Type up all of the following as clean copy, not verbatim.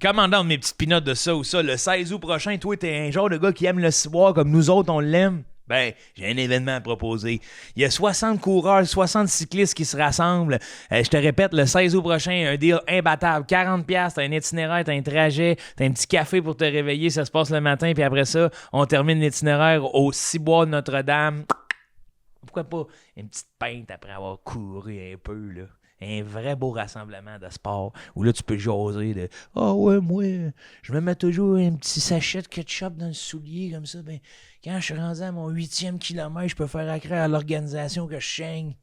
commandant mes petites pinottes de ça ou ça. Le 16 août prochain, toi, t'es un genre de gars qui aime le ciboire comme nous autres, on l'aime. Ben, j'ai un événement à proposer. Il y a 60 coureurs, 60 cyclistes qui se rassemblent. Je te répète, le 16 août prochain, un deal imbattable. 40$, t'as un itinéraire, t'as un trajet, t'as un petit café pour te réveiller. Ça se passe le matin, puis après ça, on termine l'itinéraire au Ciboire de Notre-Dame. Pourquoi pas une petite pinte après avoir couru un peu, là? Un vrai beau rassemblement de sport où là, tu peux jaser de « Ah ouais, moi, je me mets toujours un petit sachet de ketchup dans le soulier comme ça. Ben, quand je suis rendu à mon 8e kilomètre, je peux faire accès à l'organisation que je chaîne. »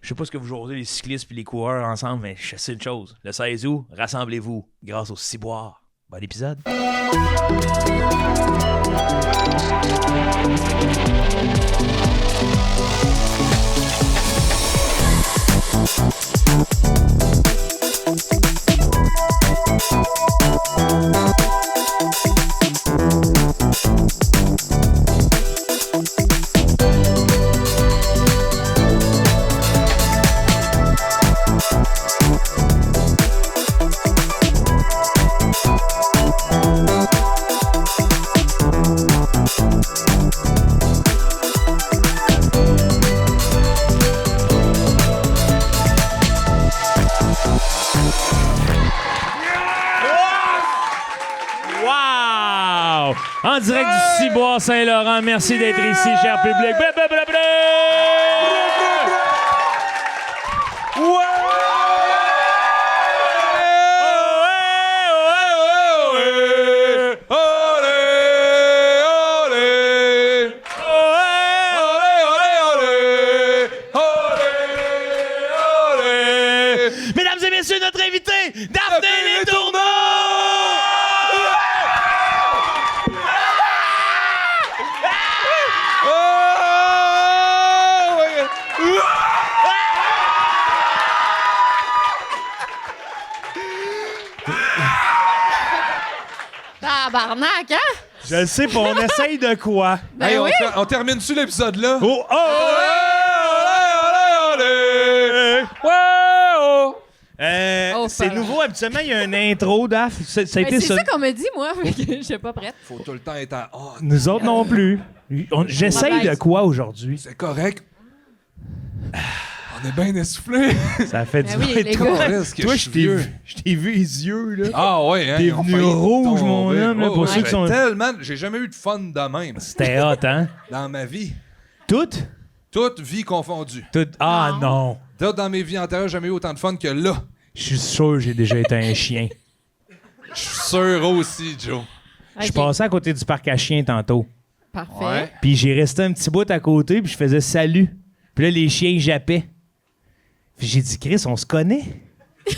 Je sais pas ce que vous jasez, les cyclistes et les coureurs ensemble, mais je sais une chose. Le 16 août, rassemblez-vous grâce au Ciboire. Bon épisode. En direct du Ciboire Saint-Laurent. Merci d'être ici, cher public. Mesdames et messieurs, notre invité, Daphné Les Tourneaux! Tabarnak, hein? Je le sais pas, on essaye de quoi? Ben Hey, oui. on termine-tu l'épisode là? Oh, oh, c'est pardon. nouveau, habituellement, il y a un intro, Daph. Ça a Ben, été c'est ça qu'on me dit, moi. Je suis pas prête. Faut tout le temps être en... Oh, Nous autres non plus. J'essaye de quoi aujourd'hui? c'est correct. On est bien essoufflés. Ça fait Ben du oui, bien. les Toi, gars. toi, je t'ai vu les yeux, là. Ah ouais, hein? T'es ils ont venu failli rouge, tomber. mon homme, là, pour ceux qui sont- Tellement... J'ai jamais eu de fun de même C'était hot, hein? dans ma vie. Toutes? Toute vie confondue. Toutes. Ah non. Toutes dans mes vies antérieures, j'ai jamais eu autant de fun que là. Je suis sûr que j'ai déjà été un chien. Je suis sûr aussi, Joe. Je suis Ok. passé à côté du parc à chiens tantôt. Parfait. Ouais. Puis j'ai resté un petit bout à côté, puis je faisais salut. Puis là, les chiens, ils jappaient. Puis j'ai dit, Chris, on se connaît. Puis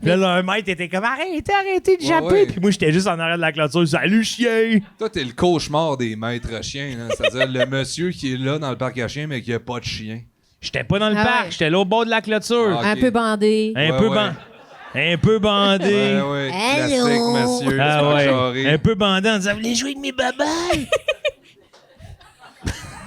là, leur maître était comme, arrêtez de japper. ouais. Puis moi, j'étais juste en arrière de la clôture, salut, chien. Toi, t'es le cauchemar des maîtres chiens. Là. C'est-à-dire le monsieur qui est là dans le parc à chiens, mais qui a pas de chien. J'étais pas dans le Ah parc, ouais. j'étais là au bord de la clôture. Ah, Un ok. peu bandé. Un Ouais, peu ouais. un peu bandé. Ouais, Hello. classique, monsieur. Ah c'est pas ouais. genré. Un peu bandé en disant, vous voulez jouer avec mes babayes?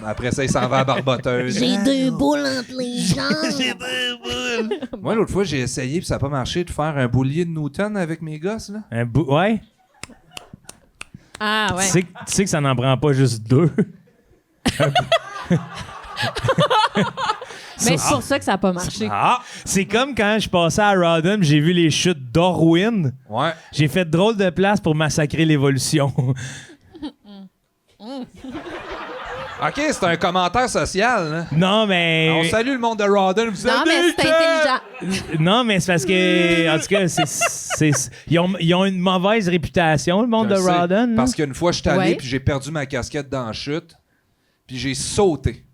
Après ça, il s'en va à barboteuse. J'ai deux boules entre les jambes. Moi, l'autre fois, j'ai essayé, puis ça n'a pas marché, de faire un boulier de Newton avec mes gosses. Là. Ouais. Ah, ouais. Tu sais que ça n'en prend pas juste deux. Mais c'est pour ça que ça n'a pas marché. Ah! C'est comme quand je passais à Rodham, j'ai vu les chutes d'Orwin. Ouais. J'ai fait drôle de place pour massacrer l'évolution. OK, c'est un commentaire social. Là. Non, mais... On salue le monde de Rodden. Vous Non, mais savez c'est que- intelligent. Non, mais c'est parce que... En tout cas, ils ont une mauvaise réputation, le monde Je de sais, Rodham. Parce qu'une fois, je suis allé, Ouais. puis j'ai perdu ma casquette dans la chute, puis j'ai sauté.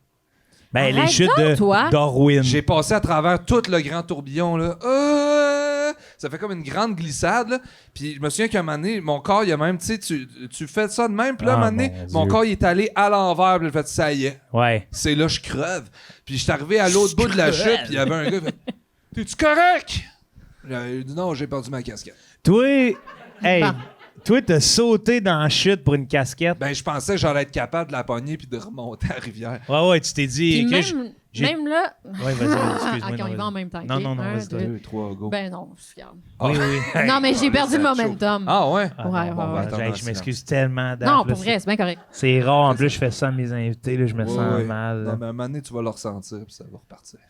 Ben, les Arrête chutes donc, toi. d'Orwin. J'ai passé à travers tout le grand tourbillon, là. Ça fait comme une grande glissade, là. Puis je me souviens qu'à un moment donné, mon corps, il y a même, tu sais, tu fais ça de même, puis là, à un Ah, moment donné, mon mon Dieu. corps, il est allé à l'envers, puis j'ai fait, ça y est, Ouais. c'est là, je creve. Puis je suis arrivé à l'autre bout de la chute, puis il y avait un gars, il fait, t'es-tu correct? J'avais dit, non, j'ai perdu ma casquette. Toi, hey, Bon. Toi, t'as sauté dans la chute pour une casquette. Ben, je pensais que j'allais être capable de la pogner puis de remonter à la rivière. Ouais, tu t'es dit... Puis que même là... Ouais, vas-y, excuse-moi. OK, on y non, va en même temps. Non, OK? non, non, Un, vas-y, deux. 2, 3, go. Ben non, regarde. Oui, oui. Non, mais j'ai perdu le ça chaud. momentum. Ah ouais? Ah, Ouais, non, bon, ouais, ben, ouais. attends, je m'excuse tellement. Daph, Non, là, pour vrai, c'est bien correct. c'est rare. En plus, je fais ça à mes invités. Là, je me Ouais, sens ouais. mal. là. Non, mais à un moment donné, tu vas le ressentir puis ça va repartir.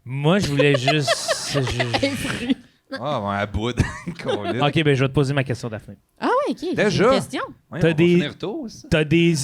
Moi, je voulais juste... Ah, ouais, à bout. OK, ben je vais te poser ma question, Daphné. Ah ouais, OK. Déjà? J'ai une question. T'as des-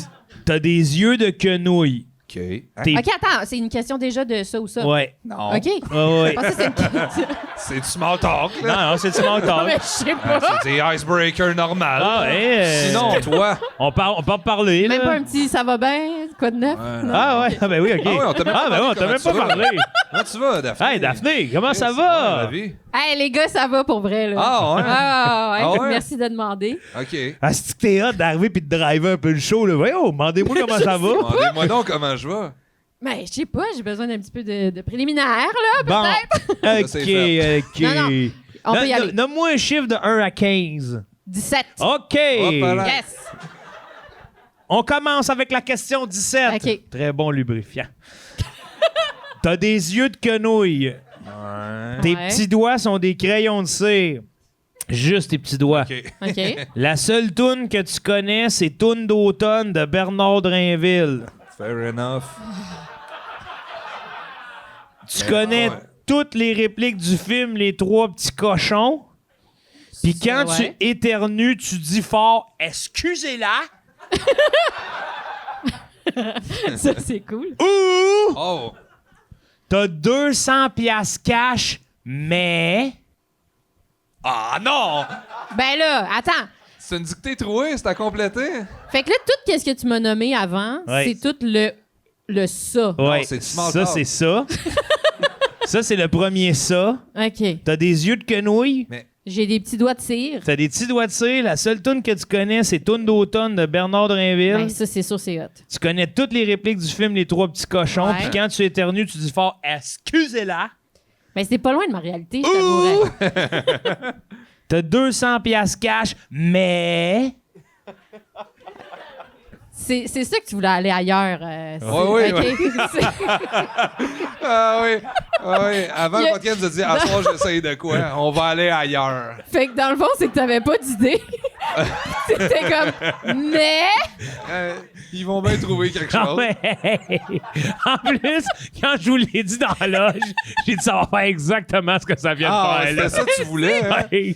T'as des yeux de quenouille. OK. Hein? T'es- OK, attends, c'est une question déjà de ça ou ça. Ouais. Non. OK. Ouais, Je ouais. pensais que c'était une question. C'est du small talk, là. Non, non, c'est du small talk. Mais je sais Ah, pas. c'est des icebreakers normal. Ah, ouais. Sinon, toi. On peut en parler, là. Même pas un petit ça va bien, quoi de neuf? Ouais, Ah, ouais. Ah, ben oui, OK. Ah ouais, on t'a même pas ben oui, on parlé t'a même comment pas tu vas. parlé. Comment tu vas, Daphné? Hey, Daphné, comment ça Ouais, va? la vie. Hey, les gars, ça va pour vrai, là. Ah, ouais? Ah, ouais. Ah ouais? Merci de demander. OK. Ah, c'est que t'es hot d'arriver puis de driver un peu le show, là. Voyons, demandez-moi comment ça va. Demandez-moi donc comment je vais. Mais je sais pas, j'ai besoin d'un petit peu de préliminaire, là. Bon, Ça, c'est fait. OK. Non, non. On peut y aller. Donne-moi un chiffre de 1 à 15. 17. OK. Hop, Yes. On commence avec la question 17. OK. Très bon lubrifiant. T'as des yeux de quenouille. Ouais. Tes Ouais. petits doigts sont des crayons de cire. Juste tes petits doigts. OK. OK. La seule toune que tu connais, c'est Toune d'automne de Bernard Drinville. Fair enough. Tu connais ouais. toutes les répliques du film Les Trois Petits Cochons. Puis quand Ouais. tu éternues, tu dis fort « Excusez-la Ça, c'est cool. » ou Oh! t'as 200 piastres cash, mais... Ah non! Ben là, attends. C'est une dictée trouée, c'est à compléter. Fait que là, tout ce que tu m'as nommé avant, Ouais. c'est tout le ça. Ouais, c'est du small ça, talk. c'est ça. Ça, c'est le premier ça. OK. T'as des yeux de quenouille. J'ai des petits doigts de cire. T'as des petits doigts de cire. La seule toune que tu connais, c'est Toune d'automne de Bernard Drinville. Ben, ça, c'est sûr, c'est hot. Tu connais toutes les répliques du film Les Trois Petits Cochons. Ouais. Puis quand tu éternues, tu dis fort « Excusez-la Ben, c'est pas loin de ma réalité, je t'avouerais. ». T'as 200 piastres cash, mais... C'est ça que tu voulais aller ailleurs. Oui, oui, OK. Ah oui, ah oui. Avant Il y a- le podcast de dire, à soir, j'essaye de quoi? On va aller ailleurs. Fait que dans le fond, c'est que t'avais pas d'idée. C'était comme, mais... Ils vont bien trouver quelque Ah chose. ouais. En plus, quand je vous l'ai dit dans la loge, j'ai dit ça va faire exactement ce que ça vient Ah, de faire. c'était Là. ça que tu voulais, hein? Ouais.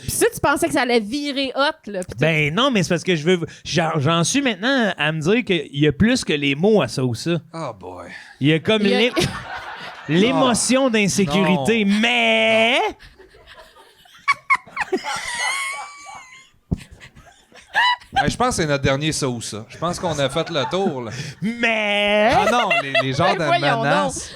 Pis ça, tu pensais que ça allait virer hot, là. pis tout. Ben non, mais c'est parce que je veux. J'en suis maintenant à me dire qu'il y a plus que les mots à ça ou ça. Oh boy. Il y a comme Il y a- l'émotion d'insécurité, mais. Hey, je pense que c'est notre dernier ça ou ça. Je pense qu'on a fait le tour, là. Mais. Ah non, les genres Ben de voyons menaces.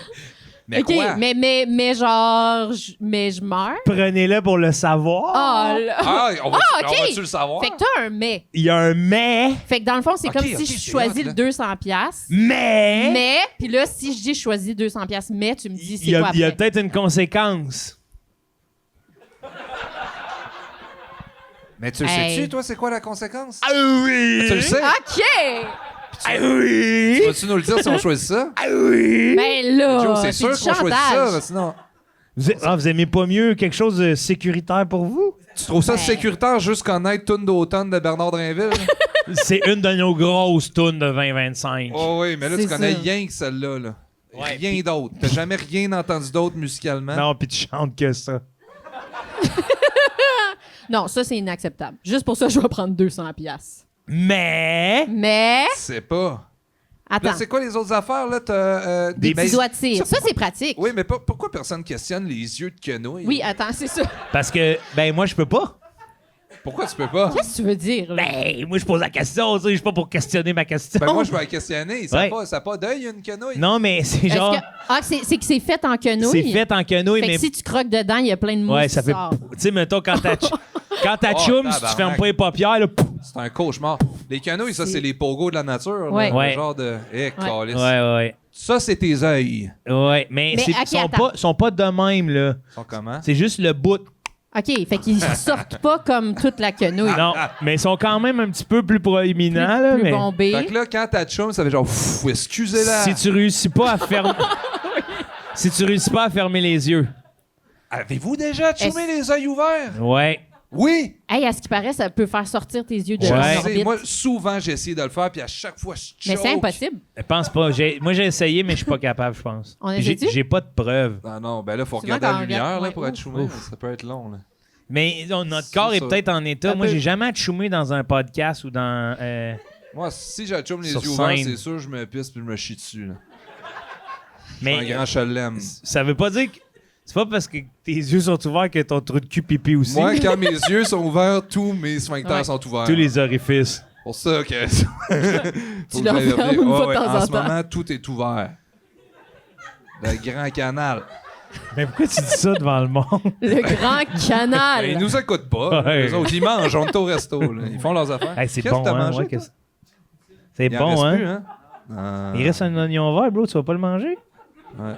Mais OK, quoi? mais genre, mais je meurs. Prenez-le pour le savoir. Ah, là. Ah, on va-tu Ah, OK. on va-tu le savoir? Fait que t'as un mais. Il y a un mais. Fait que dans le fond, c'est OK, comme OK, si je c'est choisis hot, là. le 200 pièces. Mais. Mais, puis là, si je dis je choisis 200 pièces, mais tu me dis Il c'est y quoi a, il y a après? peut-être une conséquence. Mais tu le Hey. sais-tu, toi, c'est quoi la conséquence? Ah oui! Tu le sais? OK! Ah oui! Vas-tu nous le dire si on choisit ça? Ah oui! Ben là, Joe, c'est c'est sûr du qu'on choisit ça, chantage. mais sinon... Vous aimez pas mieux quelque chose de sécuritaire pour vous? Tu trouves ça Ben. sécuritaire juste connaître Toune d'automne de Bernard Drinville? C'est une de nos grosses tunes de 2025. Oh oui, mais là, tu C'est connais ça. rien que celle-là, là. Ouais. Rien d'autre. T'as jamais rien entendu d'autre musicalement? Non, puis tu chantes que ça. Non, ça, c'est inacceptable. Juste pour ça, je vais prendre 200 pièces. Mais... Mais, C'est pas. attends, Là, c'est quoi les autres affaires, là? T'as, des mais- petits doigts de cire. Ça, c'est pratique. Oui, mais pourquoi personne questionne les yeux de quenouille? Oui, attends, c'est ça. Parce que, ben moi, je peux pas. Pourquoi tu peux pas? Qu'est-ce que tu veux dire, là? Ben, moi, je pose la question, tu sais, je suis pas pour questionner ma question. Ben moi, je vais la questionner. Ça Ouais. n'a pas d'œil, une quenouille? Non, mais c'est Est-ce genre... que- Ah, c'est que c'est fait en quenouille? C'est fait en quenouille, Fait mais... que si tu croques dedans, il y a plein de mousse Ouais, ça qui fait... sort. Tu sais, mettons, quand t'as Oh, chum, si tu tabarnak. fermes pas les paupières, là... pouf. C'est un cauchemar. Les quenouilles, ça, c'est les pogos de la nature. Ouais. Là, Ouais. Le genre de... Eh, calice. Ouais. Ça, c'est tes œils. Ouais, mais Mais, c'est- ok, sont attends. pas de même, là. Ils sont comment? C'est juste le bout. OK, fait qu'ils sortent pas comme toute la quenouille. Non, mais ils sont quand même un petit peu plus proéminents. Là, Plus mais bombés. Fait que là, quand t'as chum, ça fait genre, pff, excusez-la. si tu réussis pas à fermer... si tu réussis pas à fermer les yeux. Avez-vous déjà chumé les yeux ouverts? Ouais. Oui. Hey, à ce qui paraît, ça peut faire sortir tes yeux de Ouais. leur Je sais, orbite. moi, souvent, j'ai essayé de le faire, puis à chaque fois, je choke. Mais c'est impossible. Je pense pas. Moi, j'ai essayé, mais je suis pas capable, je pense. On Puis j'ai, essaie-tu? j'ai pas de preuves. Ah non, ben là, faut Souvent, regarder quand la on lumière regarde, là, ouais, pour être ouf. chumé. Ça peut être long. Là. Mais notre C'est corps est ça. peut-être en état. Ça Moi, peut- j'ai jamais chumé dans un podcast ou dans... Moi, si j'achume les Sur yeux ouverts, scène. c'est sûr, je me pisse puis je me chie dessus. Là. mais Un grand chalem. ça veut pas dire que... C'est pas parce que tes yeux sont ouverts que ton trou de cul pipi aussi. Moi, quand mes yeux sont ouverts, tous mes sphincters Ouais. sont ouverts. Tous les orifices. Pour ça que... Tu leur fermes une fois de temps en en ce temps. moment, tout est ouvert. Le grand canal. Mais pourquoi tu dis ça devant le monde? Le grand canal. Ben, ils nous écoutent pas. Ouais. Les autres, ils mangent, on est au resto. Là. Ils font leurs affaires. Hey, c'est Qu'est-ce bon, que t'as hein? mangé, Ouais, toi? c'est Il en bon, reste hein? plus, hein? Ah. Il reste un oignon vert, bro. Tu vas pas le manger? Ouais.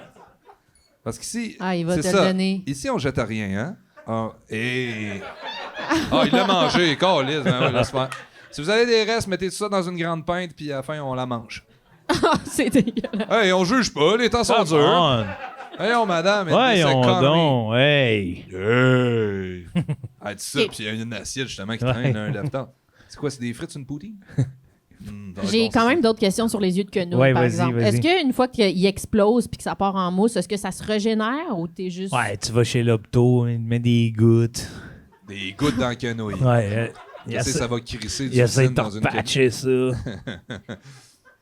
Parce qu'ici, Ah, il va c'est te ça. le donner. Ici, on jette rien, hein? Ah, et... Ah, il l'a mangé, câlisse. Ben ouais, laisse faire. Si vous avez des restes, mettez tout ça dans une grande pinte, puis à la fin, on la mange. Ah, c'est dégueulasse. Hey, on juge pas, les temps sont durs. Bon. Hey, on madame, Voyons donc. Hey. Hey! Elle dit ça, Ok. puis il y a une assiette, justement, qui Ouais. traîne, un lève-temps. C'est quoi, c'est des frites, une poutine? Ça va être J'ai bon, quand ça. même d'autres questions sur les yeux de quenouille, Ouais, par vas-y, exemple. vas-y. Est-ce qu'une fois qu'il explose puis que ça part en mousse, est-ce que ça se régénère ou t'es juste... Ouais, tu vas chez l'opto, il te met des gouttes. Des gouttes dans le quenouille. Ouais. Tu sais, ça va crisser du Il essaie de usine te dans une repatcher ça.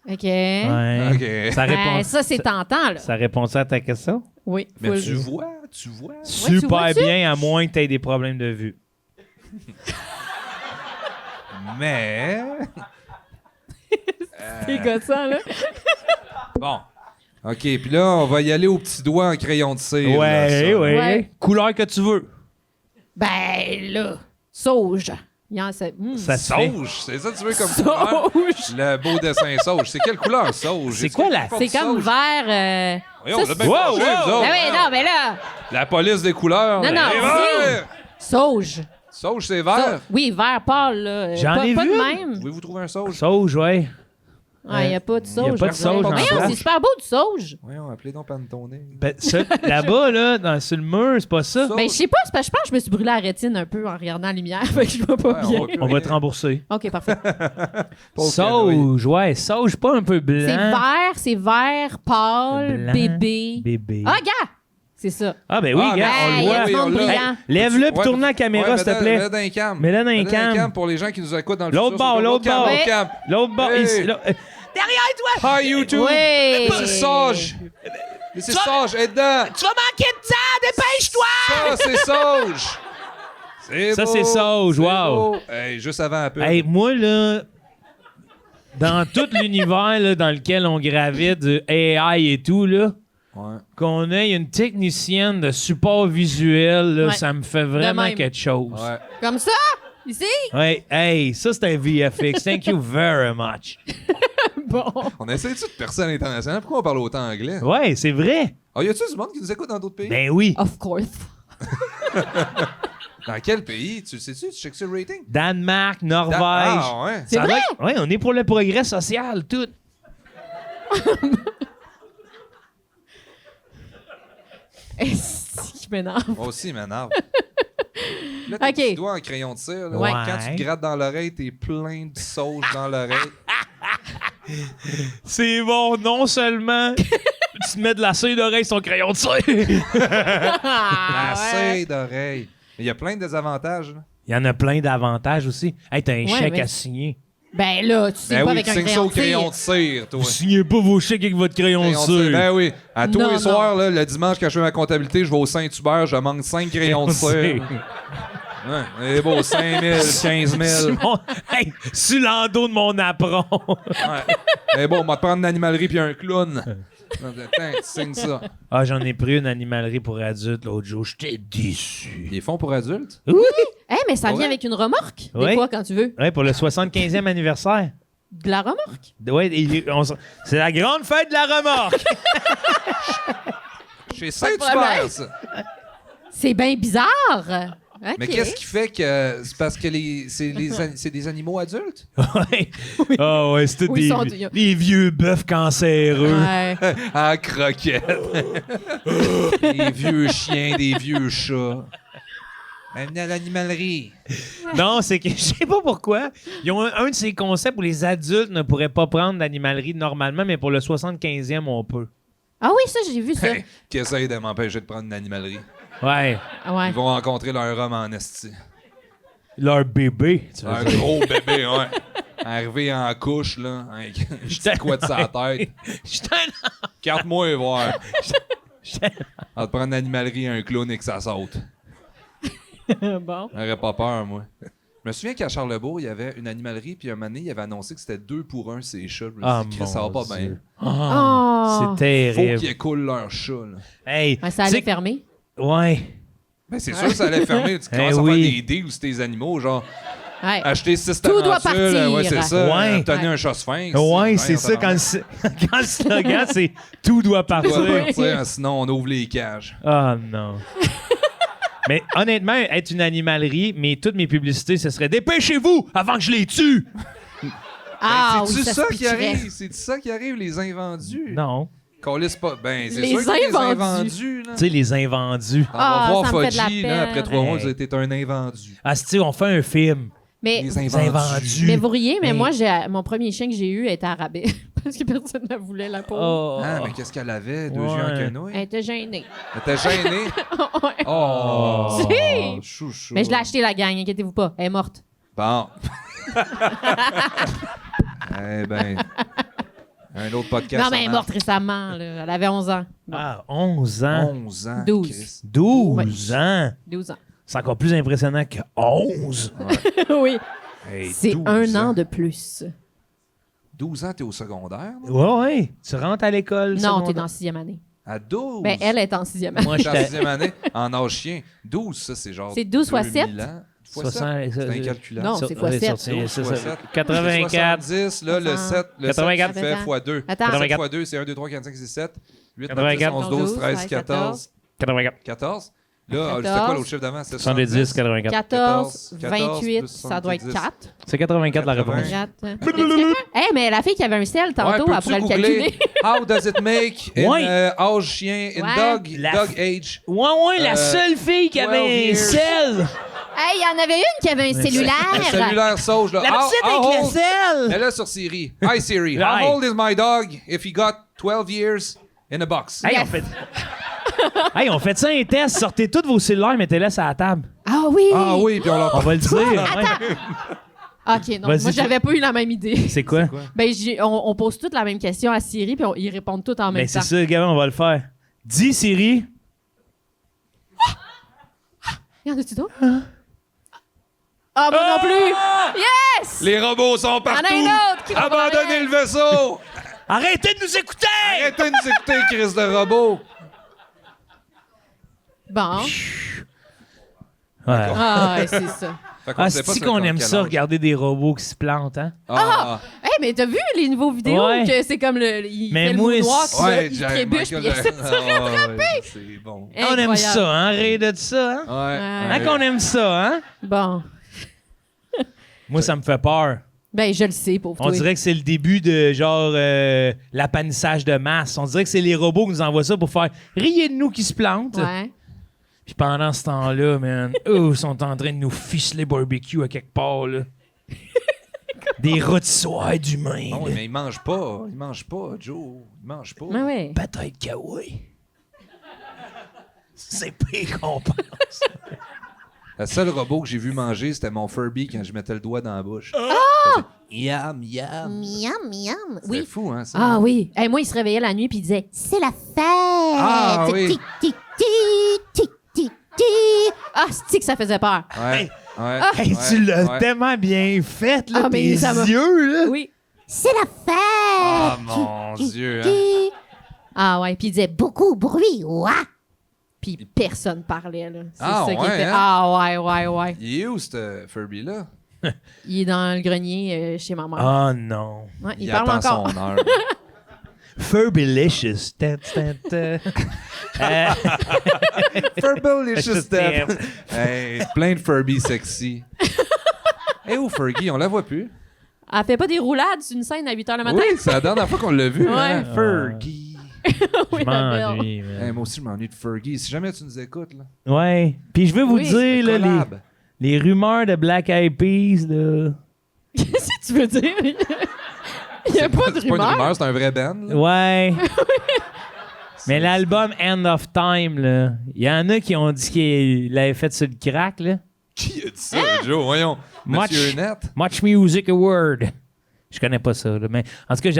OK. Ouais. OK. Ça répond, Ça, c'est tentant, là. ça répond ça à ta question? Oui. Mais full. tu vois. tu Super vois-tu? bien, à moins que tu aies des problèmes de vue. Mais... C'est gossant, là. Bon. OK, puis là, on va y aller au petit doigt en crayon de cire. là, Ouais, ça. ouais. Ouais. Couleur que tu veux. Ben, là, sauge. Il y en a... Ça se fait. Sauge, c'est ça que tu veux comme couleur? Sauge. Le beau dessin sauge. C'est quelle couleur, sauge? C'est Est-ce quoi qu'il y a la- une forme C'est comme sauge? vert... Voyons, ça, on a bien Wow, penché, wow. vous autres. Ben oui, non, mais là, La police des couleurs. Non, là. non, Eh, oui. vert! sauge. Sauge, c'est vert. Oui, vert pâle, là. J'en pas, ai pas vu. de même. Pouvez-vous trouver un sauge? Sauge, ouais. Il n'y a pas de sauge. y a pas de je dirais. sauge en Voyons, place. c'est super beau, du sauge. Voyons, appelez donc Pantone. Ben, là-bas, là, sur le mur, c'est pas ça. Ben, je sais pas, c'est parce que je pense que je me suis brûlé la rétine un peu en regardant la lumière, fait que je vois pas Ouais, on bien. va- On va te rembourser. OK, parfait. Pauvre Sauge, ouais. Sauge, pas un peu blanc. C'est vert, pâle, Blanc. bébé. Bébé. Ah, gars! C'est ça. Ah, ben oui, Ah, gars, ben, on il le y a voit. du monde Oui, on l'a. brillant. Lève-le puis Ouais, tourne la caméra, ouais, s'il te mets-le plaît. dans un cam. Mets-le dans un Mets-le cam. pour les gens qui nous écoutent dans le L'autre futur, bord, c'est l'autre cam, bord. cam. L'autre bord, Hey. ici. Là. Derrière toi! Hi, YouTube! Oui! C'est sage! C'est sage, aide dedans! Tu vas manquer de temps, dépêche-toi! Ça, c'est sage! C'est Ça, beau, c'est sage, c'est wow. beau. Hey, juste avant un peu. Hey, moi, là, dans tout l'univers là, dans lequel on gravite, du AI et tout, là, Ouais. qu'on ait une technicienne de support visuel, là, Ouais. ça me fait vraiment même. quelque chose. Ouais. Comme ça? Ici? Ouais, hey, ça, c'est un VFX. Thank you very much. Bon. On essaie-tu de percer à l'international? Pourquoi on parle autant anglais? Ouais, c'est vrai. Ah, y a-tu du monde qui nous écoute dans d'autres pays? Ben oui. Of course. Dans quel pays? Tu le sais-tu? Tu checkes sur le rating? Danemark, Norvège. Ah, ouais. C'est Ça vrai? va- Ouais, on est pour le progrès social, tout. Est-ce que je m'énerve? Moi aussi, il m'énerve. Là, tes Ok. petits doigts en crayon de cire, là, Ouais. quand tu te grattes dans l'oreille, t'es plein de sauge dans l'oreille. C'est bon, non seulement tu te mets de la cire d'oreille sur ton crayon de cire. La Ah, ouais. cire d'oreille. Mais il y a plein de désavantages. Là. Il y en a plein d'avantages aussi. Hey, t'as un Ouais, chèque mais- à signer. Ben là, tu sais Ben pas oui, avec tu un signes ça crayon au crayon de de cire. cire, toi. Vous signez pas vos chèques avec votre crayon de Crayon de cire. cire. Ben oui. À tous Non, les non. soirs, là, le dimanche, quand je fais ma comptabilité, je vais au Saint-Hubert, je manque 5 crayons de cire. Ouais, c'est beau, 5 000, 15 000. Sur mon- Hey, sur l'endos de mon apron. Ouais. Mais bon, on va te prendre une animalerie puis un clown. Attends, tu signes ça. Ah, j'en ai pris une animalerie pour adultes l'autre jour. J'étais déçu. Ils font pour adultes? Mais ça Ouais. vient avec une remorque, des Ouais. fois, quand tu veux. Ouais, pour le 75e anniversaire. De la remorque? Ouais, c'est la grande fête de la remorque. Chez problème. Saint-Hubert, ça. C'est bien bizarre. OK. Mais qu'est-ce qui fait que... C'est parce que c'est des animaux adultes? Ouais. Ah ouais, c'est tous Oui, des vieux bœufs cancéreux. Ouais. Ah, croquette. Des vieux chiens, des vieux chats. Venez à l'animalerie. Non, c'est que je sais pas pourquoi. Ils ont un de ces concepts où les adultes ne pourraient pas prendre d'animalerie normalement, mais pour le 75e, on peut. Ah oui, ça, j'ai vu ça. Hey, qui essayent de m'empêcher de prendre une animalerie. Ouais. Ouais. Ils vont rencontrer leur homme en esti. Leur bébé, tu veux Un dire. gros bébé, ouais. Arrivé en couche, là, avec un petit quoi de sa tête. J'étais un... Carte-moi et voir. j'étais- On va te prendre une animalerie, un clown et que ça saute. Bon. J'aurais pas peur, moi. Je me souviens qu'à Charlebourg, il y avait une animalerie, puis un moment donné, il avait annoncé que c'était 2 pour 1 ces chats. Je me Ah, suis dit, Chris, ça va mon pas bien. Dieu. Oh. C'est Faut terrible. qu'ils écoulent leur chat, là. Hey, Ouais, ça tu sais allait fermer. Ouais. Ben, c'est sûr que ça allait fermer. Tu commences à oui. faire des deals sur tes animaux, genre Ouais. acheter 6 Tout doit tarentules, partir. ouais, c'est ça. Ouais. Obtenir Ouais. un chat sphinx. Ouais, c'est ça quand le slogan, c'est tout doit Tout doit partir. partir, sinon on ouvre les cages. Ah non. Mais honnêtement, être une animalerie, mais toutes mes publicités, ce serait dépêchez-vous avant que je les tue. Ah c'est-tu oui, ça, se qui pitcherait. arrive? C'est ça qui arrive, les invendus? Non. Qu'on laisse pas. Ben, c'est Les sûr que les invendus. invendus, là. Tu sais, les invendus. On va Ah, voir ça me fait de la Fudgy, là, peine. après 3 mois, Hey. vous êtes un invendu. Ah, c'est on fait un film. Mais, Les Les invendus. invendus. mais vous riez, mais Mais- moi, mon premier chien que j'ai eu était à rabais. Parce que personne ne voulait la peau. Oh. Ah, mais qu'est-ce qu'elle avait? 2 Ouais. yeux en quenouille? Elle était gênée. Elle était gênée? Ouais. Oh! Si! Chouchou. Mais je l'ai acheté, la gang, inquiétez-vous pas. Elle est morte. Bon. Eh ben. Un autre podcast. Non, mais elle est ça morte récemment. Là. Elle avait 11 ans. Bon, Ah, 11 ans. 11 ans. 12. Chris. 12 ans. 12 ans. C'est encore plus impressionnant que 11. Oui. Hey, C'est 12 un an ans. de plus. 12 ans, t'es au secondaire? là? Ouais, ouais. Tu rentres à l'école. Non, t'es secondaire. dans 6e année. À 12? Ben, elle est en 6e année. Moi, J'étais en j'étais. 6e année, en âge chien. 12, ça, c'est genre. C'est 12 fois 7? 2000 ans. Fois 60, 7? C'est incalculable. Non, c'est fois 7. 12 fois 7. 84. 70, là, le 7, le 84. 7 fait fois 2. Attends. 7 fois 2, c'est 1, 2, 3, 4, 5, 6, 7. 8, 9, 10, 84. 11, 12, 13, 14. 84. 14. Là, 14. c'était quoi l'autre chiffre d'avant? C'était 70, 84. 14, 14 28, plus ça doit être 70. 4. C'est 84 la 80. réponse. Hey, mais la fille qui avait un sel tantôt, elle peux-tu pourrait le googler calculer. How does it make in Ouais. âge chien, in Ouais. dog, La- dog age? Ouais, ouais, la Euh, seule fille qui 12 avait un years. sel. Hey, il y en avait une qui avait un Le cellulaire. cellulaire sauge, là. La petite avec le old- sel. Mets-le sur Siri. Hi Siri, Hi. how old is my dog if he got 12 years in a box? Hey, Yes. on fait... hey, on fait ça un test. Sortez tous vos cellulaires, mettez-les sur la table. Ah oui. Ah oui, puis on leur On va le dire. ouais. OK, non, Vas-y, moi, j'avais pas eu la même idée. C'est quoi? Ben, on pose toutes la même question à Siri, puis ils répondent toutes en même Ben, c'est temps. ça, Gavin, on va le faire. Dis, Siri. Y en a-tu d'autres? Ah, moi non plus! Yes! Les robots sont Il y en partout. a un autre qui va Abandonnez le vaisseau. Arrêtez de nous écouter! Arrêtez de nous écouter, Chris de robot. Bon. Ouais. Ah, ouais, c'est ça. Fait qu'on Ah, sait pas c'est c'est qu'on quoi, aime quel ça, âge. regarder des robots qui se plantent, hein? Ah, Hey, mais t'as vu les nouveaux vidéos Ouais. que c'est comme il Mais fait le moi, moonwalk, c'est- là, ouais, il Jack- trébuche, puis Michael il essaie de Jackson. se rattraper. Ouais, c'est bon. On aime Incroyable. ça, hein? Rire de ça, hein? Ouais. Hein, qu'on aime ça, hein? Bon. Moi, ça me fait peur. Ben, je le sais, pauvre On toi. dirait que c'est le début de, genre, l'appanissage de masse. On dirait que c'est les robots qui nous envoient ça pour faire riez de nous qui se plantent. Ouais. Puis pendant ce temps-là, man, eux sont en train de nous ficeler barbecue à quelque part, là. Des rôtissoirs d'humains. Non, là. mais il mange pas. Il mange pas, Joe. Il mange pas. Ouais, ouais. Peut-être que oui. C'est pire qu'on pense. Le seul robot que j'ai vu manger, c'était mon Furby quand je mettais le doigt dans la bouche. Yam, yam. Miam, miam. C'est Oui, fou, hein, ça? Ah oui. Hey, moi, il se réveillait la nuit puis il disait c'est la fête. Ah, oui. Tic, tic, tic, tic, tic, tic. ah, c'est que ça faisait peur. Ouais. Hey. Ouais. Hey, ouais, tu l'as ouais. tellement bien fait, là, Ah, mais tes ça m'a- yeux, là. Oui. C'est la fête. Ah, mon Dieu, hein. Tic. Ah ouais, puis il disait Beaucoup de bruit. Ouah. puis personne parlait là. C'est Ah, ça qui ouais, était. hein? Ah ouais, ouais, ouais. Il est où, ce Furby-là? Il est dans le grenier chez ma mère. Oh non. Ouais, il Il parle attend encore. son heure. Furbylicious. Ta, ta, ta. Furbalicious Step. Hey, plein de Furby sexy. Où Fergie? On la voit plus. Elle fait pas des roulades sur une scène à 8h le matin? Oui, c'est la dernière fois qu'on l'a vu. Ouais. Hein? Fergie. Oui, Je la belle. m'ennuie, man. Moi aussi, je m'ennuie de Fergie. Si jamais tu nous écoutes, là. Ouais. Puis je veux vous Oui. dire, là, Collab. les rumeurs de Black Eyed Peas, là. Qu'est-ce que tu veux dire? Il n'y a pas de C'est pas une rumeur. rumeur, c'est un vrai band. là. Ouais. Mais l'album End of Time, là, il y en a qui ont dit qu'il l'avait fait sur le crack, là. Qui a dit ça, Joe? Voyons. Monsieur Net. Much Music Award. Je connais pas ça, là, mais en tout cas,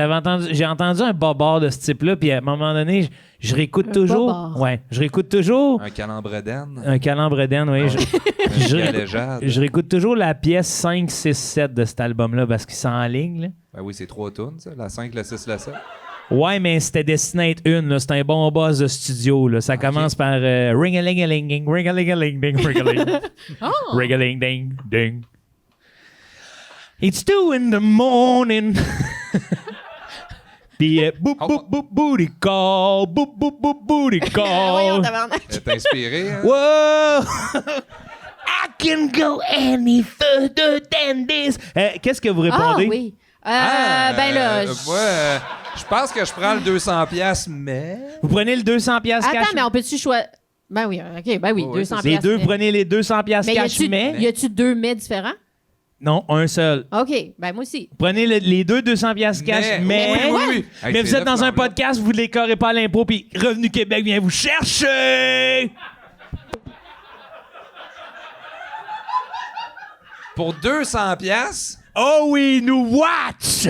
j'ai entendu un bobard de ce type-là, puis à un moment donné, je réécoute toujours. bobard. Ouais, je réécoute toujours Un calembre d'Anne. un calambre d'Anne, oui. Un galéjade. Je réécoute toujours la pièce 5, 6, 7 de cet album-là parce qu'il s'enligne, là. Ben oui, c'est 3 tunes, ça. La 5, la 6, la 7. Ouais, mais c'était destiné à être une, là. C'est un bon boss de studio, là. Ça commence par ring-a-ling-a-ling-ding, ring-a-ling-a-ling-ding, ring-a-ling. Oh! Ring-a-ling-ding, ding. It's 2 in the morning. Puis, boop, boop, boop, booty call. Boop, boop, boop, booty Voyons, call. tabarnak. T'es inspiré, hein? Whoa! I can go any further than this. Qu'est-ce que vous Ah répondez? oui. Ben là... Ouais, je pense que je prends le 200$, mais... Vous prenez le 200$ cash? Attends, mais on peut-tu choisir... Ben oui, OK, ben oui, Oh, oui, 200 Les deux, mais- prenez les 200$ Mais cash, mais... y a-tu deux mets différents? Non, un seul. OK, ben moi aussi. Prenez les deux 200$ cash, mais... oui. Hey, Mais c'est vous êtes dans un neuf, là. podcast, vous ne décorez pas à l'impôt, puis Revenu Québec vient vous chercher! Pour 200$, Oh oui, nous watch!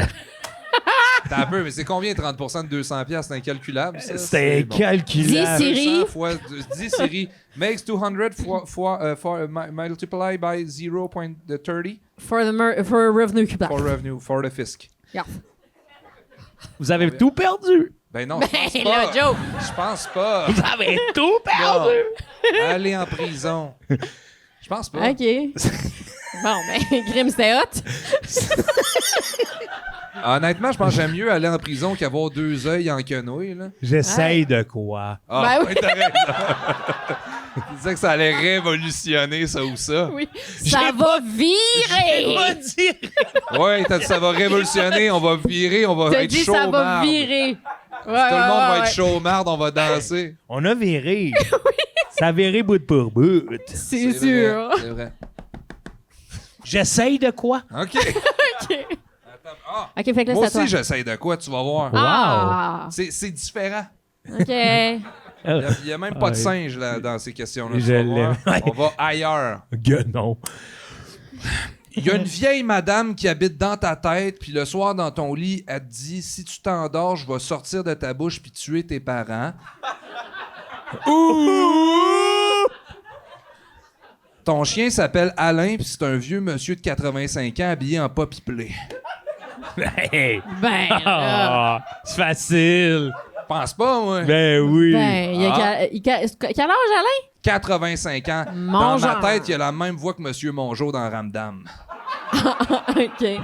t'as un peu, mais c'est combien 30% de 200$? C'est incalculable, ça? C'est bon. incalculable. Dis, Siri. 200 fois 10 Siri makes 200 multiply by 0.30 For Revenue Québec. for revenue, for the fisc. Yeah. Vous avez tout perdu. Ben non, je pense Ben, pas. le joke. Je pense pas. Vous avez tout perdu. Aller en prison. Je pense pas. OK. Bon, ben, Grim, c'était hot. Honnêtement, je pense que j'aime mieux aller en prison qu'avoir 2 œils en quenouille, là. J'essaye de quoi? Ah, Ben oui. ouais, t'as raison. Tu disais que ça allait révolutionner ça ou ça. Oui. Ça va virer. Pas dire. Ouais, t'as dit ça va révolutionner, on va virer, on va T'as être dit chaud ça va marde. virer. Ouais, Tout le monde va être ouais. chaud marde, on va danser. On a viré. Ça a viré bout pour bout. C'est sûr. vrai, c'est vrai. J'essaye de quoi? OK. OK. Ah, OK, fait que là, moi c'est à aussi, toi. j'essaye de quoi, tu vas voir. Ah. C'est différent. OK. Il n'y a même pas de singe là, dans ces questions-là. tu Je vas l'aime. voir. On va ailleurs. Non. Il y a une vieille madame qui habite dans ta tête, puis le soir dans ton lit, elle te dit si tu t'endors, je vais sortir de ta bouche puis tuer tes parents. Ton chien s'appelle Alain, puis c'est un vieux monsieur de 85 ans habillé en poppy play. Hey. Ben, là. Ah, c'est facile. Pense pas, moi. Ben oui. Ben, il y a quel âge, Alain? 85 ans. Mon Dans genre. ma tête, il a la même voix que Monsieur Mongeau dans Ramdam. OK.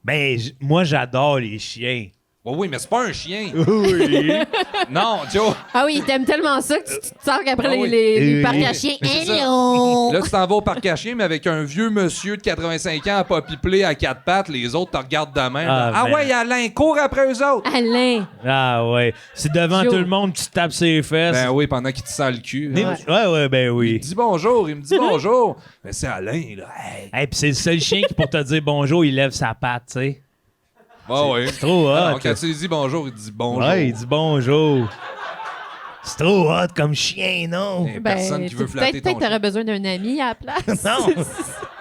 Ben, moi, j'adore les chiens. Oh oui, mais c'est pas un chien. Oui. Non, Joe. Ah oui, il t'aime tellement ça que tu te sors qu'après Ah oui. les Oui. parcs à chiens. Mais c'est ça. Hello! Là, tu t'en vas au parc à chiens, mais avec un vieux monsieur de 85 ans à poppy play à 4 pattes, les autres te regardent de même. Ah, ben. Ouais, Alain, cours après eux autres. Alain! Ah ouais. C'est devant Joe. tout le monde, tu te tapes ses fesses. Ben oui, pendant qu'il te sent le cul. Ouais, ben Il oui. me dit bonjour, il me dit bonjour. Mais c'est Alain, là. Hey. Hey, puis c'est le seul chien qui, pour te dire bonjour, il lève sa patte, tu sais. Ouais. C'est trop hot. Alors, quand tu lui dis bonjour, il te dit bonjour. Ouais, il dit bonjour. C'est trop hot comme chien, non? Il y a personne qui veut flatter Peut-être ton t'aurais chien. besoin d'un ami à la place. Non.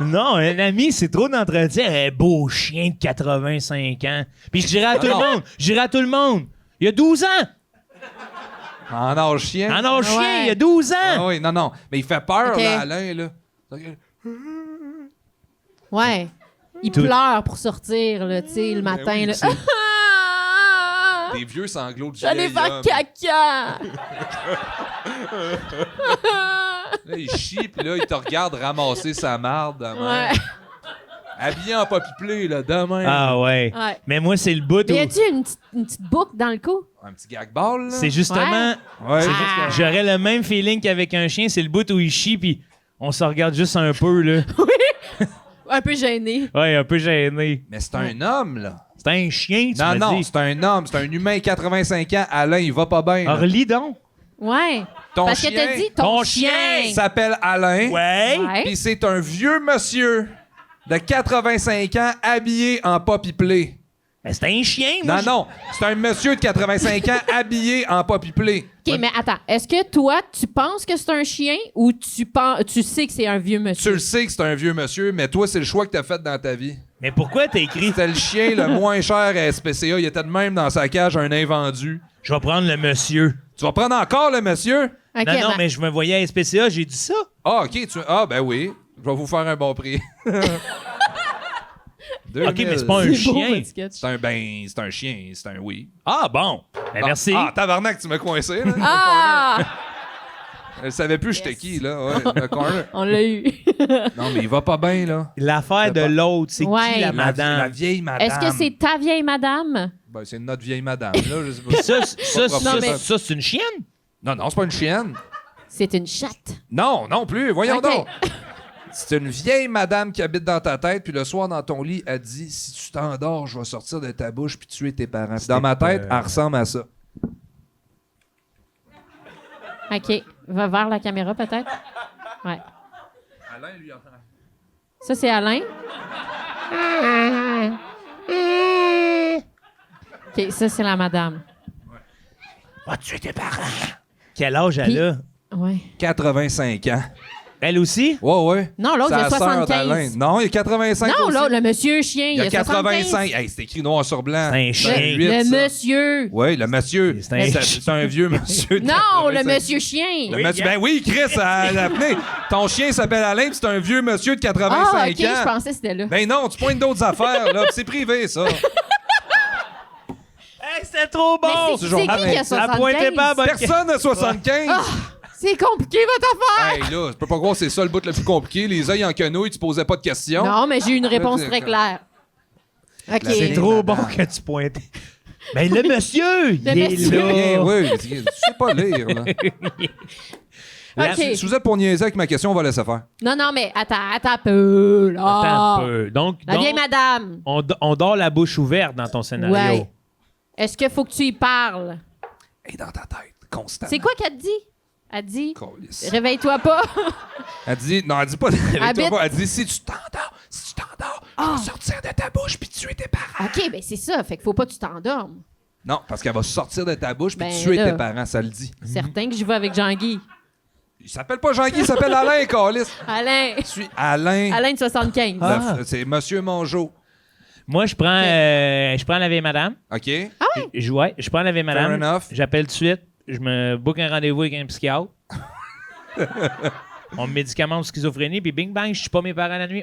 Non, un ami, c'est trop d'entretien. Un beau chien de 85 ans. Puis je dirais à tout le monde, il y a 12 ans. En âge chien. En âge chien, Ouais. il y a 12 ans. Ah oui, non. Mais il fait peur, Ok. là, Alain, là. Ouais. Il Tout- pleure pour sortir, là, tu sais, le matin. oui, là. c'est- Ah! Des vieux sanglots de J'allais vieil faire homme. caca! Là, il chie, puis là, il te regarde ramasser sa marde. de même. Ouais. Habillé en poppy play, là, demain. Ah ouais. Ouais. Mais moi, c'est le bout où... Mais y a-tu une petite boucle dans le cou? Un petit gag ball, là. C'est justement... Ouais. Ah. J'aurais le même feeling qu'avec un chien. C'est le bout où il chie, puis on se regarde juste un peu, là. Un peu gêné. Ouais, un peu gêné. Mais c'est un homme, là. C'est un chien, tu Non, me non, dis. c'est un homme. C'est un humain 85 ans. Alain, il va pas bien. là. Orly donc. Ouais. Ton Parce chien, que t'as dit ton chien. il s'appelle Alain. Ouais. Ouais. Puis c'est un vieux monsieur de 85 ans habillé en poppy play. Ben, c'est un chien, moi. Non, c'est un monsieur de 85 ans habillé en poppy play. OK, mais attends. Est-ce que toi, tu penses que c'est un chien ou tu sais que c'est un vieux Tu monsieur? le sais que c'est un vieux monsieur, mais toi, c'est le choix que t'as fait dans ta vie. Mais pourquoi t'as écrit... C'était le chien le moins cher à SPCA. Il était de même dans sa cage, un invendu. Je vais prendre le monsieur. Tu vas prendre encore le monsieur? OK, non, ben- mais je me voyais à SPCA, j'ai dit ça. Ah, OK. Ah, ben oui. Je vais vous faire un bon prix. 2000. OK, mais c'est pas un C'est beau, chien. votre sketch. C'est un chien. C'est un oui. Ah, bon. Ben, merci. Ah, tabarnak, tu m'as coincé, là. Ah! Elle savait plus j'étais qui, là. Ouais, le corner. On l'a eu. Non, mais il va pas bien, là. L'affaire de pas- l'autre, c'est Ouais. qui la La madame? vieille madame. Est-ce que c'est ta vieille madame? Ben, c'est notre vieille madame, là. Je sais pas. Ça, Non, mais- ça, c'est une chienne? Non, c'est pas une chienne. C'est une chatte. Non, non plus. Voyons OK. donc. C'est une vieille madame qui habite dans ta tête, puis le soir, dans ton lit, elle dit « Si tu t'endors, je vais sortir de ta bouche puis tuer tes parents. » Puis dans ma tête, elle ressemble à ça. OK. Va vers la caméra, peut-être? Ouais. Alain, lui, Ça, c'est Alain. OK, ça, c'est la madame. Va tuer tes parents. Quel âge elle Puis- a? Ouais. 85 ans. Elle aussi? Ouais, ouais. Non, l'autre, il a C'est la sœur d'Alain. 75. Non, il a 85 Non, aussi. l'autre, le monsieur chien, Il a 75. 85. Hey, c'est écrit noir sur blanc. C'est un chien. Le monsieur. Oui, le monsieur. C'est un- C'est un vieux monsieur. de Non, le 85. monsieur chien. Le monsieur- Ben oui, Chris, elle a appelé. Ton chien s'appelle Alain, puis c'est un vieux monsieur de 85 Ah, OK, ans. je pensais que c'était là. Ben non, tu pointes d'autres affaires, là. puis c'est privé, ça. Hey, c'est trop bon! Mais c'est qui qui a La 75? pointez pas à bonne Personne n'a 75. C'est compliqué, votre affaire. Hey, là, je peux pas croire que c'est ça le bout le plus compliqué. Les œils en quenouille, tu posais pas de questions. Non, mais j'ai eu une réponse très claire. OK. C'est trop bon que tu pointes. Ben, le monsieur, il est monsieur. Bien, là. oui, tu sais pas lire, là. OK. Si vous êtes pour niaiser avec ma question, on va laisser faire. Non, mais attends un peu, là. Attends un peu. Donc, La vieille madame. on dort la bouche ouverte dans ton scénario. Ouais. Est-ce qu'il faut que tu y parles? Et dans ta tête, constamment. C'est quoi qu'elle te dit? Elle dit, Câlisse. réveille-toi pas. Elle dit, non, elle dit pas, Habite- elle dit, si tu t'endors, je vais sortir de ta bouche puis tuer tes parents. OK, ben c'est ça. Fait qu'il faut pas que tu t'endormes. Non, parce qu'elle va sortir de ta bouche puis Ben tuer là. tes parents, ça le dit. Certain que je vais avec Jean-Guy. Il s'appelle pas Jean-Guy, il s'appelle Alain, Câlisse. Alain. Je suis Alain. Alain de 75. Ah. C'est Monsieur Mongeau. Moi, je prends la vieille madame. OK? Je prends la vieille madame. Fair enough. J'appelle tout de suite. Je me book un rendez-vous avec un psychiatre. On me médicamente de schizophrénie, puis bing bang, je suis pas mes parents la nuit.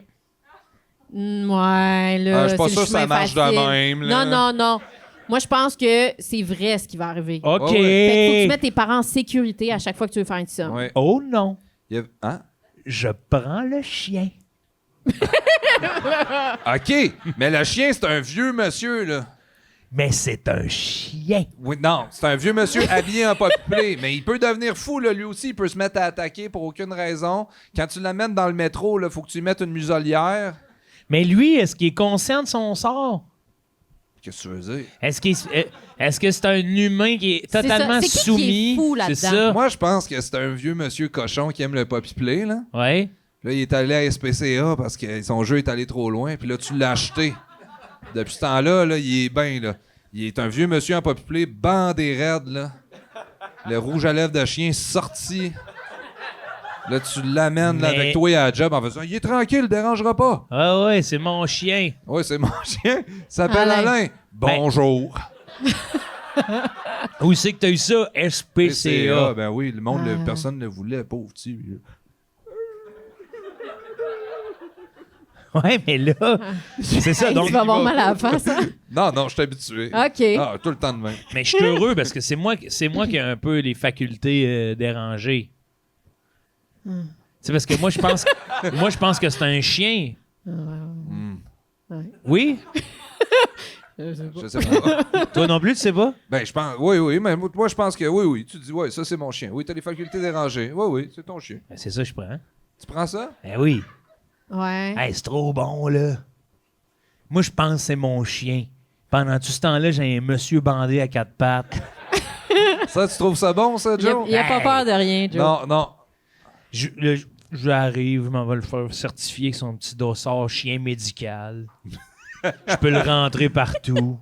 Ouais, là. Je suis pas c'est sûr le que ça chemin marche de facile. même, là. Non. Moi, je pense que c'est vrai ce qui va arriver. OK. Ouais, Fait qu'il faut que tu mettes tes parents en sécurité à chaque fois que tu veux faire une somme. Ouais. Oh non. Hein? Je prends le chien. OK, mais le chien, c'est un vieux monsieur, là. Mais c'est un chien. Oui, non, c'est un vieux monsieur habillé en pop-play, mais il peut devenir fou, là, lui aussi. Il peut se mettre à attaquer pour aucune raison. Quand tu l'amènes dans le métro, il faut que tu lui mettes une muselière. Mais lui, est-ce qu'il est conscient de son sort? Qu'est-ce que tu veux dire? Est-ce que c'est un humain qui est ça. totalement C'est qui qui soumis? est fou C'est là-dedans? ça? Moi, je pense que c'est un vieux monsieur cochon qui aime le poppy-play, là. Ouais. Là, il est allé à SPCA parce que son jeu est allé trop loin, puis là, tu l'as acheté. Depuis ce temps-là, là, il est bien, là. Il est un vieux monsieur en poppy-play, bandé raide, là. Le rouge à lèvres de chien sorti. Là, tu l'amènes là, Mais- avec toi à la job en faisant « Il est tranquille, il dérangera pas. Ah ouais, c'est mon chien. » Oui, c'est mon chien. Il s'appelle Alain. Alain. Bonjour. Où c'est que t'as eu ça? SPCA. Ben oui, le monde, personne ne le voulait, pauvre petit. Ouais, mais là, c'est ça. Hey, Donc, tu vas avoir mal à la face, hein? Non, je suis habitué. OK. Ah, tout le temps de même. mais je suis heureux parce que c'est moi qui ai un peu les facultés dérangées. C'est parce que moi je pense que c'est un chien. Oui? Je sais pas. Toi non plus, tu sais pas? Ben, je pense... Oui, mais moi, je pense que oui. Tu dis, ouais, ça, c'est mon chien. Oui, t'as les facultés dérangées. Oui, c'est ton chien. Ben, c'est ça que je prends. Tu prends ça? Ben oui. Ouais. Hey, c'est trop bon, là. Moi, je pense que c'est mon chien. Pendant tout ce temps-là, j'ai un monsieur bandé à 4 pattes. Ça, tu trouves ça bon, ça, Joe? Il a pas peur de rien, Joe. Non. J'arrive, je m'en vais le faire certifier avec son petit dossard chien médical. Je peux le rentrer partout.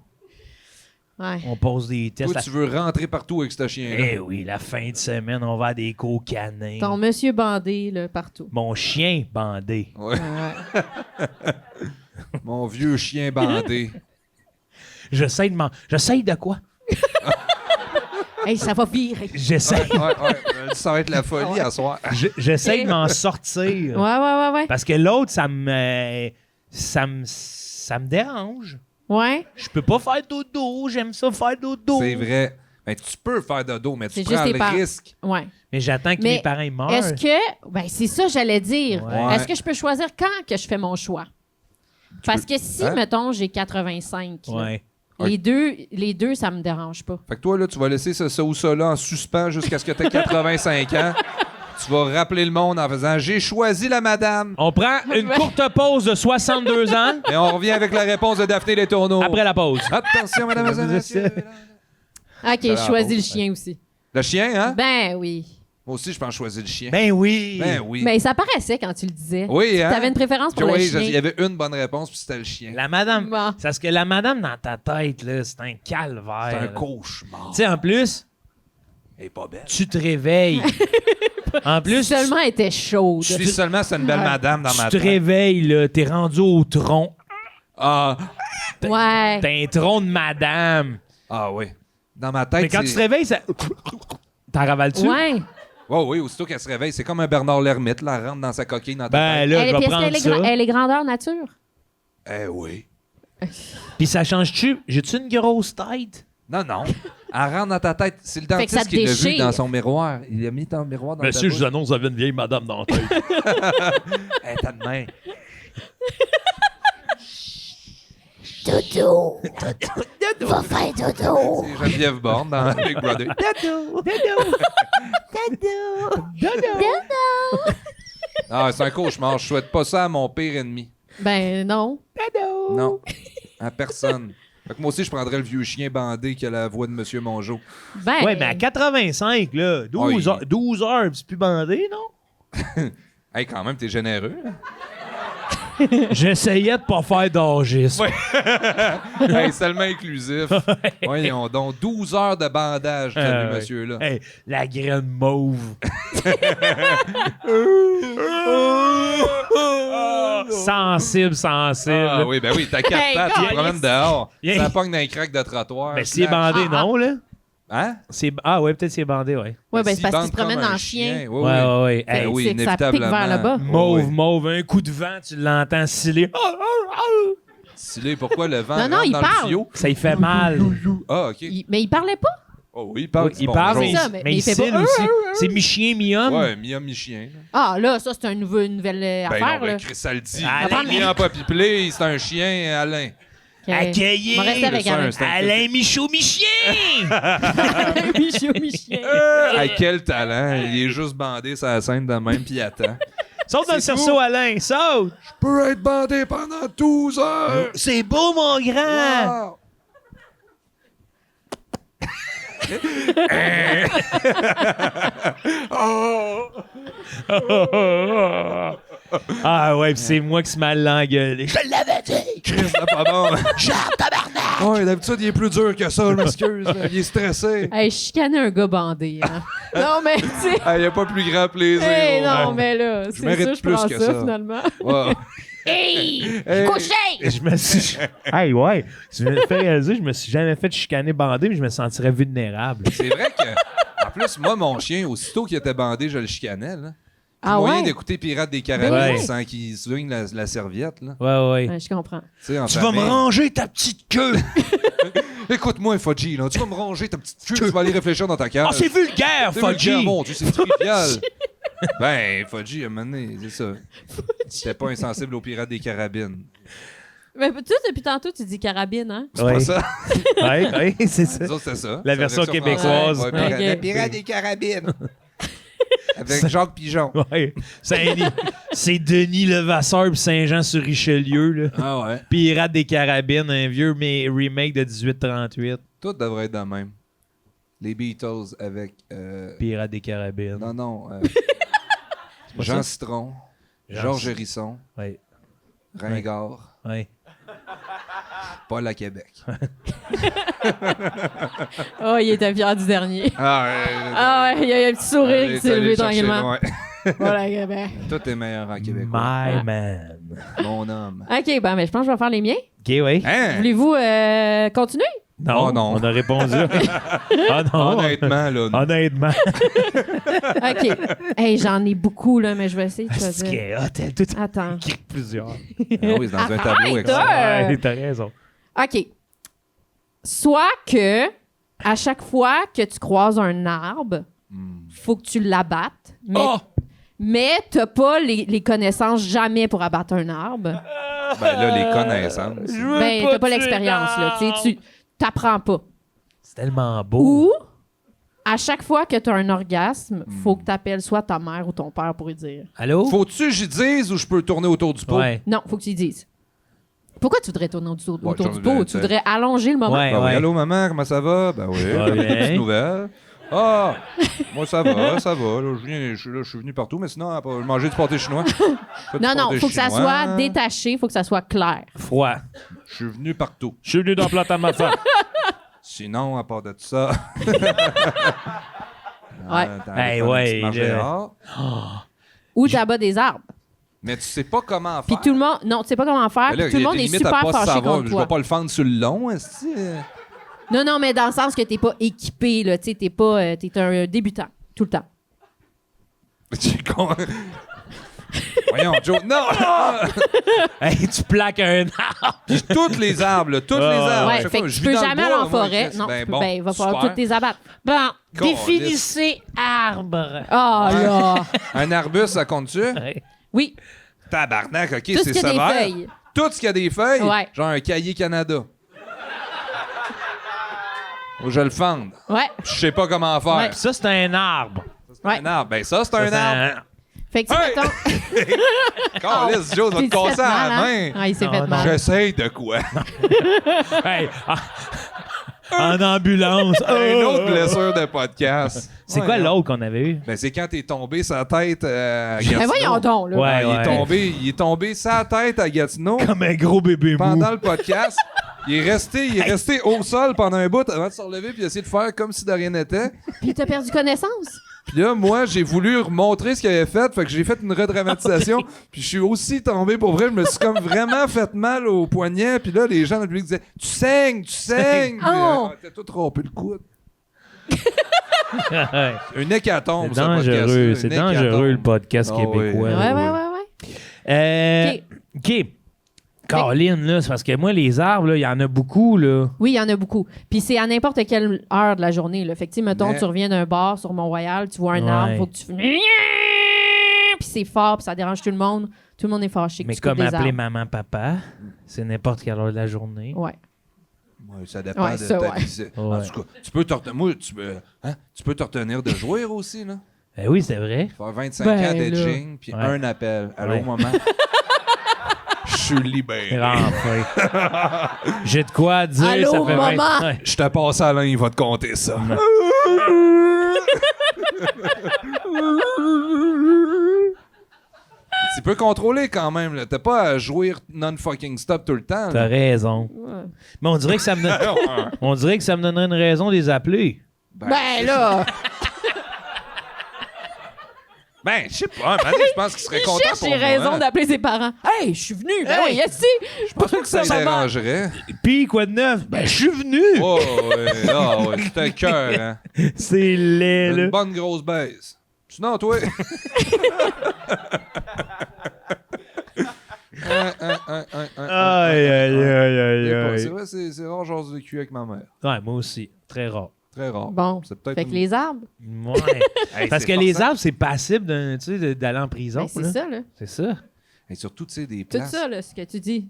Ouais. On pose des tests. Toi, tu veux rentrer partout avec ce chien-là. Eh oui, la fin de semaine, on va à des cours canins. Ton monsieur bandé, là, partout. Mon chien bandé. Ouais. Ouais. Mon vieux chien bandé. J'essaie de quoi? Hey, ça va virer. J'essaie. Ouais. Ça va être la folie à soir. J'essaie de m'en sortir. Ouais. Parce que l'autre, ça me dérange. Ouais. Je peux pas faire dodo. J'aime ça faire dodo. C'est vrai. Ben, tu peux faire dodo, mais tu C'est prends juste le tes parents. risque. Ouais. Mais j'attends que Mais mes parents ils meurent. Est-ce que. Ben, c'est ça, j'allais dire. Ouais. Est-ce que je peux choisir quand que je fais mon choix? Parce que si, Hein? mettons, j'ai 85, là, Ouais. les deux, ça me dérange pas. Fait que toi, là, tu vas laisser ça ou ça là en suspens jusqu'à ce que tu aies 85 ans. Tu vas rappeler le monde en faisant « J'ai choisi la madame On prend une courte pause de 62 ans ». et on revient avec la réponse de Daphné Les Tourneaux. Après la pause. Attention, mesdames et messieurs. OK, je choisis le chien aussi. Le chien, hein? Ben oui. Moi aussi, je pense choisir le chien. Ben oui. Ben oui. Mais ça paraissait quand tu le disais. Oui, hein? T'avais une préférence pour le Oui, chien. il y avait une bonne réponse, puis c'était le chien. La madame. Bon. C'est parce que la madame dans ta tête, là, c'est un calvaire. C'est un là. cauchemar. Tu sais, en plus, Elle est pas belle. tu te réveilles. En plus, Si seulement elle était chaude. Je suis seulement, c'est une belle madame dans ma tu te tête. réveilles, là, t'es rendu au tronc. Ah, Ouais. T'as un tronc de madame. oui. Dans ma tête, Mais quand tu te réveilles, ça. T'en ravales-tu? Ouais. Oh, oui, aussitôt qu'elle se réveille, c'est comme un Bernard Lermite, là, elle rentre dans sa coquille dans ta Ben tête. là, je Puis vais est-ce prendre qu'elle est, ça. elle est grandeur nature? Eh oui. Puis ça change-tu? J'ai-tu une grosse tête? Non. Elle rentre dans ta tête. C'est le Fait que ça dentiste te qui l'a vu déchire. dans son miroir. Il a mis ton miroir dans ta Monsieur, je bouche. vous annonce, j'avais une vieille madame dans la tête. Elle t'a de main. Dodo. Va faire dodo. C'est Geneviève Borne dans Big Brother. Ah, c'est un cauchemar. Je souhaite pas ça à mon pire ennemi. Ben non. Non. À personne. Fait que moi aussi, je prendrais le vieux chien bandé qui a la voix de Monsieur Mongeau. Ben. Ouais, mais à 85, là, 12 Ah, heures, 12 heures, c'est plus bandé, non? Hey, quand même, t'es généreux. là. J'essayais de pas faire d'âgisme. Hey, seulement inclusif. Voyons donc, 12 heures de bandage, lui, Ouais. monsieur-là. Hey, la graine mauve. Sensible. Ah oui, ben oui, t'as 4 Hey, pattes, tu te God, promènes dehors. Yeah. Ça pogne dans les craques de trottoir. Mais c'est bandé, Ah, non, là? Hein? Ah ouais, peut-être c'est bandé, ouais. Ouais, ben S'il c'est parce qu'il bande se promène comme dans un le chien. Oui, Ouais, ouais, ouais. Ben Hey, oui, c'est que ça pique vers inévitablement. là-bas. Mauve, un coup de vent, tu l'entends sciller. Silé, pourquoi le vent Non, non, rentre il dans parle. le tuyau? Ça y fait mal. Ah, OK. Mais il parlait pas? Oh oui, il parle. Oui, il parle, bonjour. mais, C'est ça, mais mais il il fait pas cille aussi. C'est mi-chien, mi-homme. Ouais, mi-chien. là. Ah, là, ça, c'est une nouvelle Ben affaire, non, là. ben Chris, ça le dit. Alain, Il est en Poppy c'est un chien, Alain. Ok. Accueillir On va rester avec ça, Alain. un stand- Alain Michaud-Michien! Michou, Michien. Hey, quel talent. Il est juste bandé sur la scène de même, puis il attend. Saute dans le C'est cerceau, Alain, saute! Je peux être bandé pendant 12 heures. C'est beau, mon grand! Wow. Ah ouais, pis c'est moi qui se mal l'engueulé. Je l'avais dit. Chris, c'est pas bon. Charles tabarnak. Ouais, d'habitude, il est plus dur que ça, je m'excuse. là. Il est stressé. Hey, je chicanais un gars bandé, hein. Non, mais, tu sais. Ah, il n'y a pas plus grand plaisir. Hey, au non, monde. mais là, c'est mérite ça, je plus prends que ça, ça. finalement. Ouais. Hey, Hey. couchez. Je me suis. Hey, ouais. Tu me fais réaliser, je me suis jamais fait chicaner bandé, mais je me sentirais vulnérable. C'est vrai que, en plus, moi, mon chien, aussitôt qu'il était bandé, je le chicanais. Là. Ah moyen ouais? d'écouter Pirates des Caraïbes Ouais. sans qu'il swing la serviette. Là. Ouais, ouais. Ouais, je comprends. Tu sais, en Tu vas me famille. ranger ta petite queue! Écoute-moi, Fudgy, là. Tu vas me ranger ta petite queue, tu vas aller réfléchir dans ta cage. Oh, c'est vulgaire, C'est vulgaire, Fudgy! Mon Dieu, c'est trivial. Ben, Fudgy, à un moment donné, c'est ça. C'était pas insensible aux Pirates des Carabines. Mais toi, depuis tantôt, tu dis carabine, hein? C'est pas ça. Oui, c'est ça. Nous autres, c'est ça. La C'est version française. québécoise. Ouais, Ok. Le pirate des carabines. Avec Jacques Pigeon. Ouais. C'est Denis Levasseur puis Saint-Jean-sur-Richelieu, là. Ah ouais. Pirate des Carabines, un vieux mais remake de 1838. Tout devrait être de même. Les Beatles avec... Pirate des Carabines. Non. pas Jean ça? Citron, Jean Georges Hérisson, Oui, Ringard, oui. Paul à Québec. Oh, il était fier du dernier. Ah ouais. Ah ouais, il y a un petit sourire qui s'est levé tranquillement. Ouais. Voilà, Québec. Tout est meilleur en Québec. My man. Mon homme. OK, ben, mais je pense que je vais faire les miens. OK, oui. Hein? Voulez-vous continuer? Non, Oh, non. on a répondu. Ah non. Honnêtement, là. non. Honnêtement. OK. Hey, j'en ai beaucoup, là, mais je vais essayer de C'est choisir. qu'elle a tout Attends. écrit plusieurs. Ah oui, c'est dans un tableau Arrête, Excel. Ouais, t'as raison. OK. Soit que, à chaque fois que tu croises un arbre, faut que tu l'abattes, mais t'as pas les connaissances jamais pour abattre un arbre. Ben là, les connaissances. Ben, t'as pas l'expérience, là. Tu t'apprends pas. C'est tellement beau. Ou, à chaque fois que t'as un orgasme, faut que t'appelles soit ta mère ou ton père pour lui dire. Allô? Faut-tu que j'y dise ou je peux tourner autour du pot? Ouais. Non, faut que tu lui dises. Pourquoi tu voudrais tourner autour Ouais, du j'en- pot? Tu voudrais allonger le moment? Ouais, Ben oui, ouais. allô maman, comment ça va? Ben oui, Va bien. petite nouvelle. Ah, moi ça va. Là, je suis venu partout, mais sinon, à part manger du pâté chinois. Pas du Non, pâté faut que ça chinois. soit détaché, faut que ça soit clair. Froid. Je suis venu partout. Je suis venu dans le plat à ma femme. Sinon, à part de ça. Ouais. Hey, ouais, Marché là. dehors. Ou t'abats des arbres. Mais tu sais pas comment Puis faire. tout le monde, non, tu sais pas comment faire, Mais là, puis tout le il y a monde des est limites à super pas fâché savoir. contre Je toi. vais pas le fendre sur le long, est-ce Non, mais dans le sens que t'es pas équipé, là, tu sais, t'es un débutant, tout le temps. J'ai con. Voyons, Joe. Non! Hey, tu plaques un arbre. Puis toutes les arbres, là, toutes les arbres. Ouais, À chaque fait fois, que je tu vis peux dans le jamais bois, aller en moi, forêt. Chris. Non, Ben tu peux, bon, ben, il va falloir super. toutes les abattre. Bon, Câlisse. définissez arbre. Ah, là! Un arbuste, ça compte-tu? Oui, Tabarnak, OK, tout ce c'est qui a des sévère. feuilles. Tout ce qui a des feuilles? Ouais. Genre un cahier Canada. Faut que je le fende. Ouais, Je sais pas comment faire. Ouais. Ça, c'est un arbre. ouais. Un arbre. Ben ça, c'est un arbre. Fait que tu Hey! mettons... Calisse, Joe, va te T'es-tu casser fait à la mal, hein? main. Ah, il s'est Non, fait non. mal. J'essaye de quoi? Hey, en ambulance. Une autre blessure de podcast. C'est quoi l'autre qu'on avait eu? Ben, c'est quand t'es tombé sa tête à Mais Gatineau. voyons donc, là. Ouais. Ah, il est tombé sa tête à Gatineau Comme un gros bébé mou. pendant le podcast. Il est resté au sol pendant un bout avant de se relever puis essayer de faire comme si de rien n'était. Puis t'as perdu connaissance. Puis là, moi, j'ai voulu remontrer ce qu'il avait fait que j'ai fait une redramatisation. Puis je suis aussi tombé pour vrai. Je me suis comme vraiment fait mal au poignet. Puis là, les gens dans le public disaient « Tu saignes! Tu saignes! » Puis, Oh! t'as tout trompé le coude. Ouais. Une hécatombe, C'est ce dangereux, podcast-là. c'est Une dangereux hécatombe. le podcast Ah oui. québécois. Ouais. OK. Caroline, là, c'est parce que moi, les arbres, là, il y en a beaucoup, là. Oui, il y en a beaucoup. Puis c'est à n'importe quelle heure de la journée. Là. Fait que, tu sais, mettons, Mais- tu reviens d'un bar sur Mont-Royal, tu vois un Ouais. arbre, faut que tu... Puis c'est fort, puis ça dérange tout le monde. Tout le monde est fâché que Mais tu coupes comme des appeler arbres. maman, papa, c'est n'importe quelle heure de la journée. Ouais. Ouais, ça dépend Ouais, de ça, ta ouais. vie. En Ouais. tout cas, tu peux te retenir de jouer aussi, là. Ben oui, c'est vrai. Faire 25 Ben, ans d'edging, puis Ouais. un appel. Allô, Ouais. maman? Je suis libéré. Enfin. J'ai de quoi dire. Allô, ça fait maman? Ouais. Je t'ai passé à l'un, il va te compter ça. Tu peux contrôler quand même, là. T'as pas à jouer non-fucking stop tout le temps. T'as là. raison. Ouais. Mais on dirait que ça me on dirait que ça me donnerait une raison de les appeler. Ben là! Ben, je sais pas. Je pense qu'il serait Il content cherche pour les moi. raisons d'appeler ses parents. Hey, je suis venu! Ben Hey! oui, yes, Je pense pas que ça Ça me va. dérangerait. Puis quoi de neuf? Ben, je suis venu! Oh, ouais. Ah, ouais. C'est un cœur, hein. C'est laid, là. Une bonne grosse baisse. Sinon, toi. Aïe, aïe, aïe, aïe, C'est aïe. vrai, c'est rare, j'ose le cul avec ma mère. Ouais, moi aussi. Très rare. Très rare. Bon, C'est peut-être fait que une- les arbres, Ouais. Hey, Parce c'est que les forçant. arbres, c'est passible d'aller en prison. ben, c'est là. ça, là. Et surtout, tu sais, des Tout places. ça, là, ce que tu dis.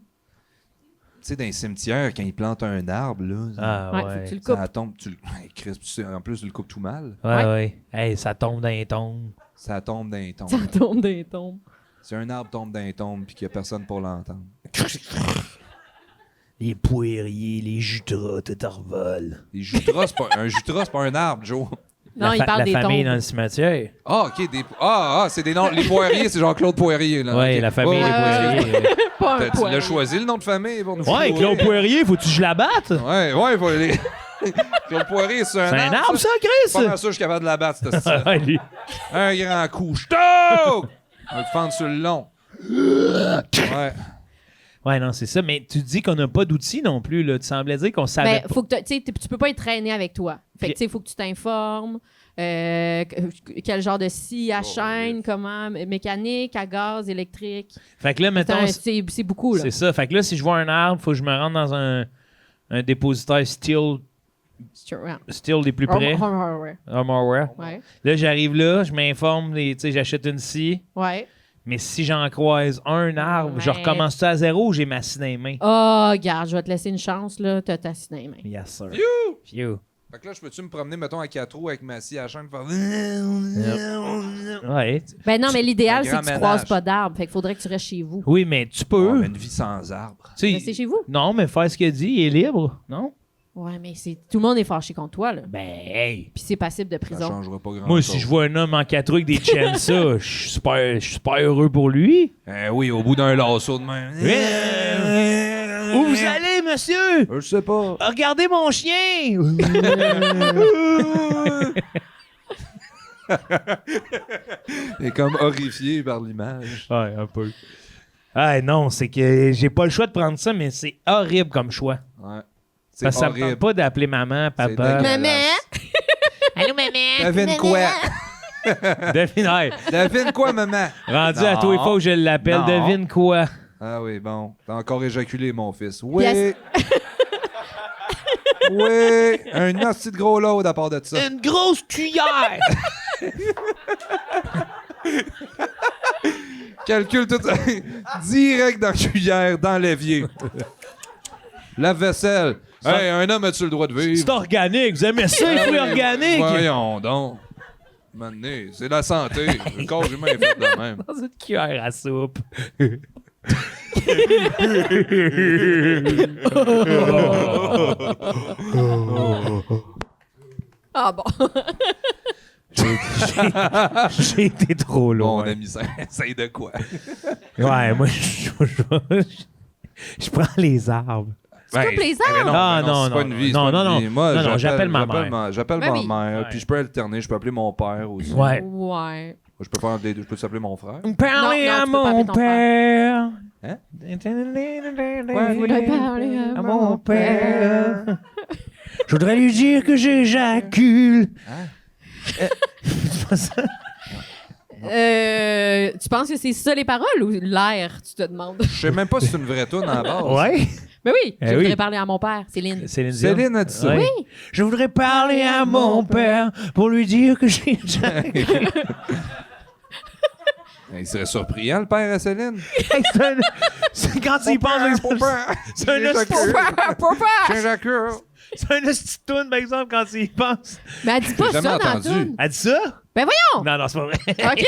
sais, dans les cimetières, quand ils plantent un arbre, là, Ah, Ouais, faut que tu le coupes. ça tombe. Hey, Chris, en plus, tu le coupes tout mal. Ouais. Hey, ça tombe dans les tombes. Ça tombe dans les tombes. Ça tombe des tombes. Si un arbre tombe dans les tombes puis qu'il n'y a personne pour l'entendre. Les poiriers, les jutras, tout en revole. Les jutras, un jutras, c'est pas un arbre, Joe. Non, il parle des La famille tombes. dans le cimetière. Ah, OK. C'est des noms. Les Poiriers, c'est Jean-Claude Poirier. Là. Ouais, OK. la famille Ouais, des ouais, poiriers. Pas un Tu poil. l'as choisi, le nom de famille, pour nous Ouais, foutre. Claude Poirier, faut-tu que je la batte? Ouais, faut les... Claude Poirier, c'est C'est un arbre, ça, Pas Chris? mal ça, je suis capable de la battre, cette style. Ah, lui. Un grand coup. Ch'to! On va le fendre sur le long. Ouais. Ouais, non, c'est ça. Mais tu dis qu'on n'a pas d'outils non plus. Là. Tu semblais dire qu'on savait Ben, pas. faut que tu peux pas être traîné avec toi. Fait que, tu sais, faut que tu t'informes. Quel genre de scie à chaîne, comment, mécanique, à gaz, électrique. Fait que là, mettons, C'est beaucoup, là. c'est ça. Fait que là, si je vois un arbre, faut que je me rende dans un dépositaire steel des plus près. Armorware. Ouais. Là, j'arrive là, je m'informe, tu sais, j'achète une scie. Ouais. Mais si j'en croise un arbre, je Ouais. recommence ça à zéro ou j'ai ma scie dans les mains? Oh, regarde, je vais te laisser une chance, là. T'as ta scie dans les mains. Yes, sir. You! Phew. Fait que là, je peux-tu me promener, mettons, à 4 roues avec ma scie à chaîne faire... Ouais. Ben non, mais l'idéal, Un c'est grand que tu ménage. croises pas d'arbres. Fait qu'il faudrait que tu restes chez vous. Oui, mais tu Oh, peux. mais une vie sans arbre. Tu sais, Mais c'est chez vous. Non, mais faire ce qu'il a dit, il est libre, non? Ouais, mais tout le monde est fâché contre toi, là. Ben, hey. Puis c'est passible de Ça prison. changera pas grand-chose. Moi, si je vois un homme en 4 roues avec des chainsaws, je suis super heureux pour lui. Oui, au bout d'un lasso de main. Où vous allez, monsieur? Je sais pas. Regardez mon chien! Il est comme horrifié par l'image. Ouais, un peu. Ah non, c'est que j'ai pas le choix de prendre ça, mais c'est horrible comme choix. Ouais. C'est Parce que ça me horrible. tente pas d'appeler maman, papa. dégueulasse. Maman! Allô, maman? Devine quoi? Devine, ouais, Devine quoi, maman? rendu à Non. tous les fois que je l'appelle, Non. devine quoi? Ah oui, bon. T'as encore éjaculé, mon fils. Oui. Yes. Oui. Un hostie de gros load à part de ça. Une grosse cuillère! Calcule tout ça. Direct dans la cuillère, dans l'évier. Lave-vaisselle. Hey, un homme a-tu le droit de vivre? C'est organique, vous aimez ça, les fruits organiques? Voyons donc. Mané, c'est la santé. Le corps humain est fait de même. Dans une cuillère à soupe. Ah bon. J'ai été trop Bon, loin. on a mis ça. Essaye de quoi? Ouais, moi, je prends les arbres. Ben, coupes les arbres? Ah, non, c'est non, pas une vie. non, c'est pas non, une vie. Moi, non, j'appelle ma mère. J'appelle Ben ma oui. mère, Ouais. puis je peux alterner, je peux appeler mon père aussi. Ouais. Ouais. Je peux faire des deux, je peux s'appeler mon frère. Parlez Non, à tu peux pas appeler mon ton père. Hein? Je voudrais parler à mon père. Je voudrais lui dire que j'éjacule. C'est pas ça? Tu penses que c'est ça les paroles ou l'air, tu te demandes? Je sais même pas si c'est une vraie toune à la base. Ouais. Ben oui, Eh je voudrais oui. parler à mon père, Céline. Céline Dion. Céline a dit ça. Ouais. Oui. Je voudrais parler à mon père pour lui dire que j'éjacule. Il serait surpris, hein, le père à Céline? C'est quand il pense. C'est un hostie- c'est un hostie de toune, par exemple, quand il y pense. Mais elle dit pas J'ai ça jamais dans la entendu. toune. Elle dit ça? Ben voyons! Non, non, c'est pas vrai. OK.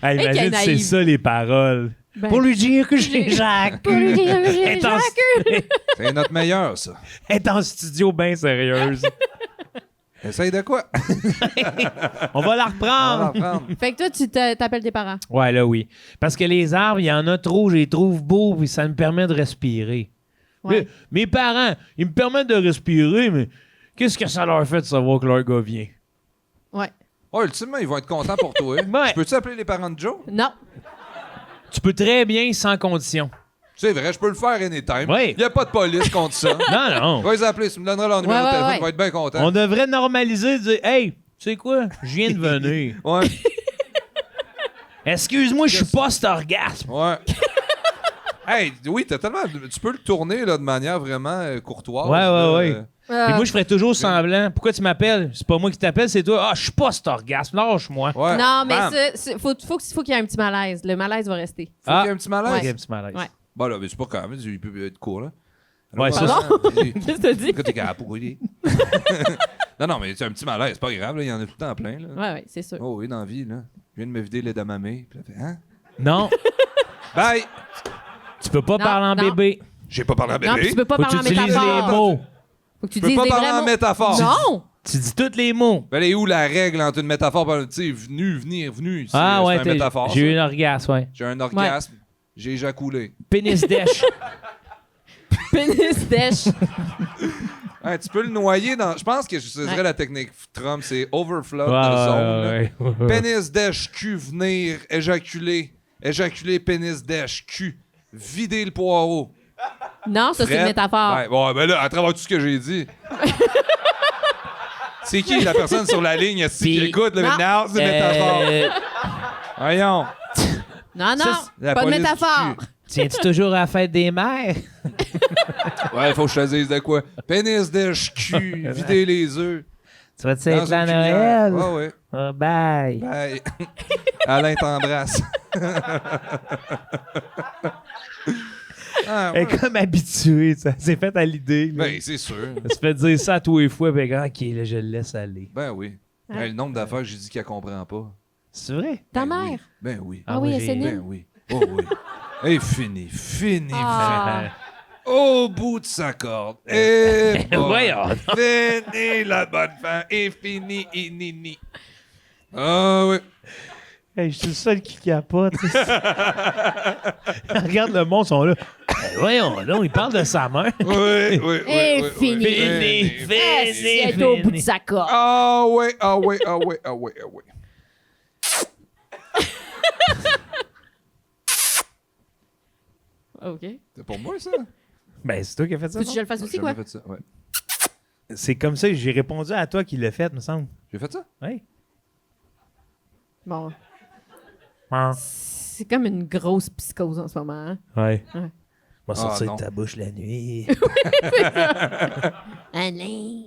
Hey, qu'elle est imagine, c'est naïve. ça les paroles. Ben, Pour lui dire que j'éjacule. pour lui dire que Elle est en- j'éjacule. C'est notre meilleur, ça. Elle est en studio bien sérieuse. Essaye de quoi? On va la On va reprendre. apprendre. Fait que toi, tu t'appelles tes parents. Ouais, là, oui. Parce que les arbres, il y en a trop, je les trouve beaux, puis ça me permet de respirer. Ouais. Là, mes parents, ils me permettent de respirer, mais qu'est-ce que ça leur fait de savoir que leur gars vient? Ouais. Oh, ultimement, ils vont être contents pour toi. Ouais. Je peux-tu appeler les parents de Joe? Non. Tu peux très bien sans condition. C'est vrai, je peux le faire anytime. Oui. Il n'y a pas de police contre ça. Non, non. Va les appeler, tu me donneras leur numéro Ouais, de téléphone, ouais. ils vont être bien contents. On devrait normaliser, dire, hey, tu sais quoi? Je viens de venir. Ouais, Excuse-moi, je suis post-orgasme. ouais. Hey, oui, t'as tellement... Tu peux le tourner là, de manière vraiment courtoise. Ouais, là, ouais. Et moi, je ferais toujours semblant. Pourquoi tu m'appelles? C'est pas moi qui t'appelle, c'est toi. Ah, je suis post-orgasme. Lâche-moi. ouais. Non, mais Bam. faut qu'il y ait un petit malaise. Le malaise va rester. Faut qu'il y ait un petit malaise. Ouais. Ok, un petit malaise. Ouais. Bon, là, mais c'est pas quand même, il peut être court, là. Ouais, ça, Qu'est-ce que t'as dit? Écoute, t'es capable, pourquoi il est? Non, mais c'est un petit malaise, c'est pas grave, là, il y en a tout le temps plein, là. Ouais, c'est sûr. Oh oui, dans la vie, là. Je viens de me vider les damamés. Puis elle fait, hein? Non, Bye! tu peux pas Non, parler en non. bébé. J'ai pas parlé à bébé. Non, puis tu peux pas Faut que parler tu en utilises les métaphore. mots. Faut que tu Je peux dises pas des parler vrais en mots. métaphore. Non! Tu dis tous les mots. Ben, elle est où la règle entre une métaphore et tu sais, venu, venir, venu? C'est Ah ouais, c'est une métaphore. j'ai eu ça. un orgasme, ouais. J'ai un orgasme. J'ai éjaculé. Pénis dèche. Pénis dèche. Hein, tu peux le noyer dans. Je pense que je dirais la technique Trump, c'est overflow Ouais, de zone. ouais. Pénis dèche, cul, venir, éjaculer. Éjaculer, pénis dèche, cul. Vider le poireau. Non, ça, c'est une Fred. métaphore. Ouais, bon, ben là, à travers tout ce que j'ai dit. C'est qui la personne sur la ligne qui Puis- écoute le Non. maintenant, c'est une métaphore. Non, Voyons. non, la pas de police du métaphore. cul. Tiens-tu toujours à la fête des mères? Ouais, faut que je te dise de quoi. Pénis dèche, cul, vider les œufs. Tu vas te Dans être à une cuillère. Noël? Ouais, ouais. Ah, bye. Bye. Alain t'embrasse. Ah, Elle ouais. est comme habituée, ça. C'est fait à l'idée. là. Ben, c'est sûr. Elle se fait dire ça à tous les fois, puis OK, là, je le laisse aller. Ben oui. Hein? Ben, le nombre d'affaires que j'ai dit qu'elle comprend pas. C'est vrai? Ta Ben mère. oui. Ben oui. Ah oui, moi, elle j'ai- sénile. Ben oui. Oh oui. Et fini. Fini. Ah. Au bout de sa corde. Et bon. Voyons. Fini la bonne fin. Et fini. Et nini. Ah oui. Hey, je suis le seul qui capote. Regarde le monde, ils sont là. Ben, voyons, là, il parle de sa mère. Oui, oui, oui. Et oui, fini. oui. Ah, si elle est au bout de sa corde. Ah oui, ah oui, ah oui, ah oui, ah oui. OK. C'est pour moi, ça? Ben, c'est toi qui as fait ça. Faut-tu que je non? le fasse aussi, J'ai quoi? jamais fait ça, ouais. C'est comme ça que j'ai répondu à toi qui l'a fait, me semble. J'ai fait ça? Oui. Bon. Ah. C'est comme une grosse psychose en ce moment. Hein? Ouais. Ouais. Va sortir non. de ta bouche la nuit. Alain.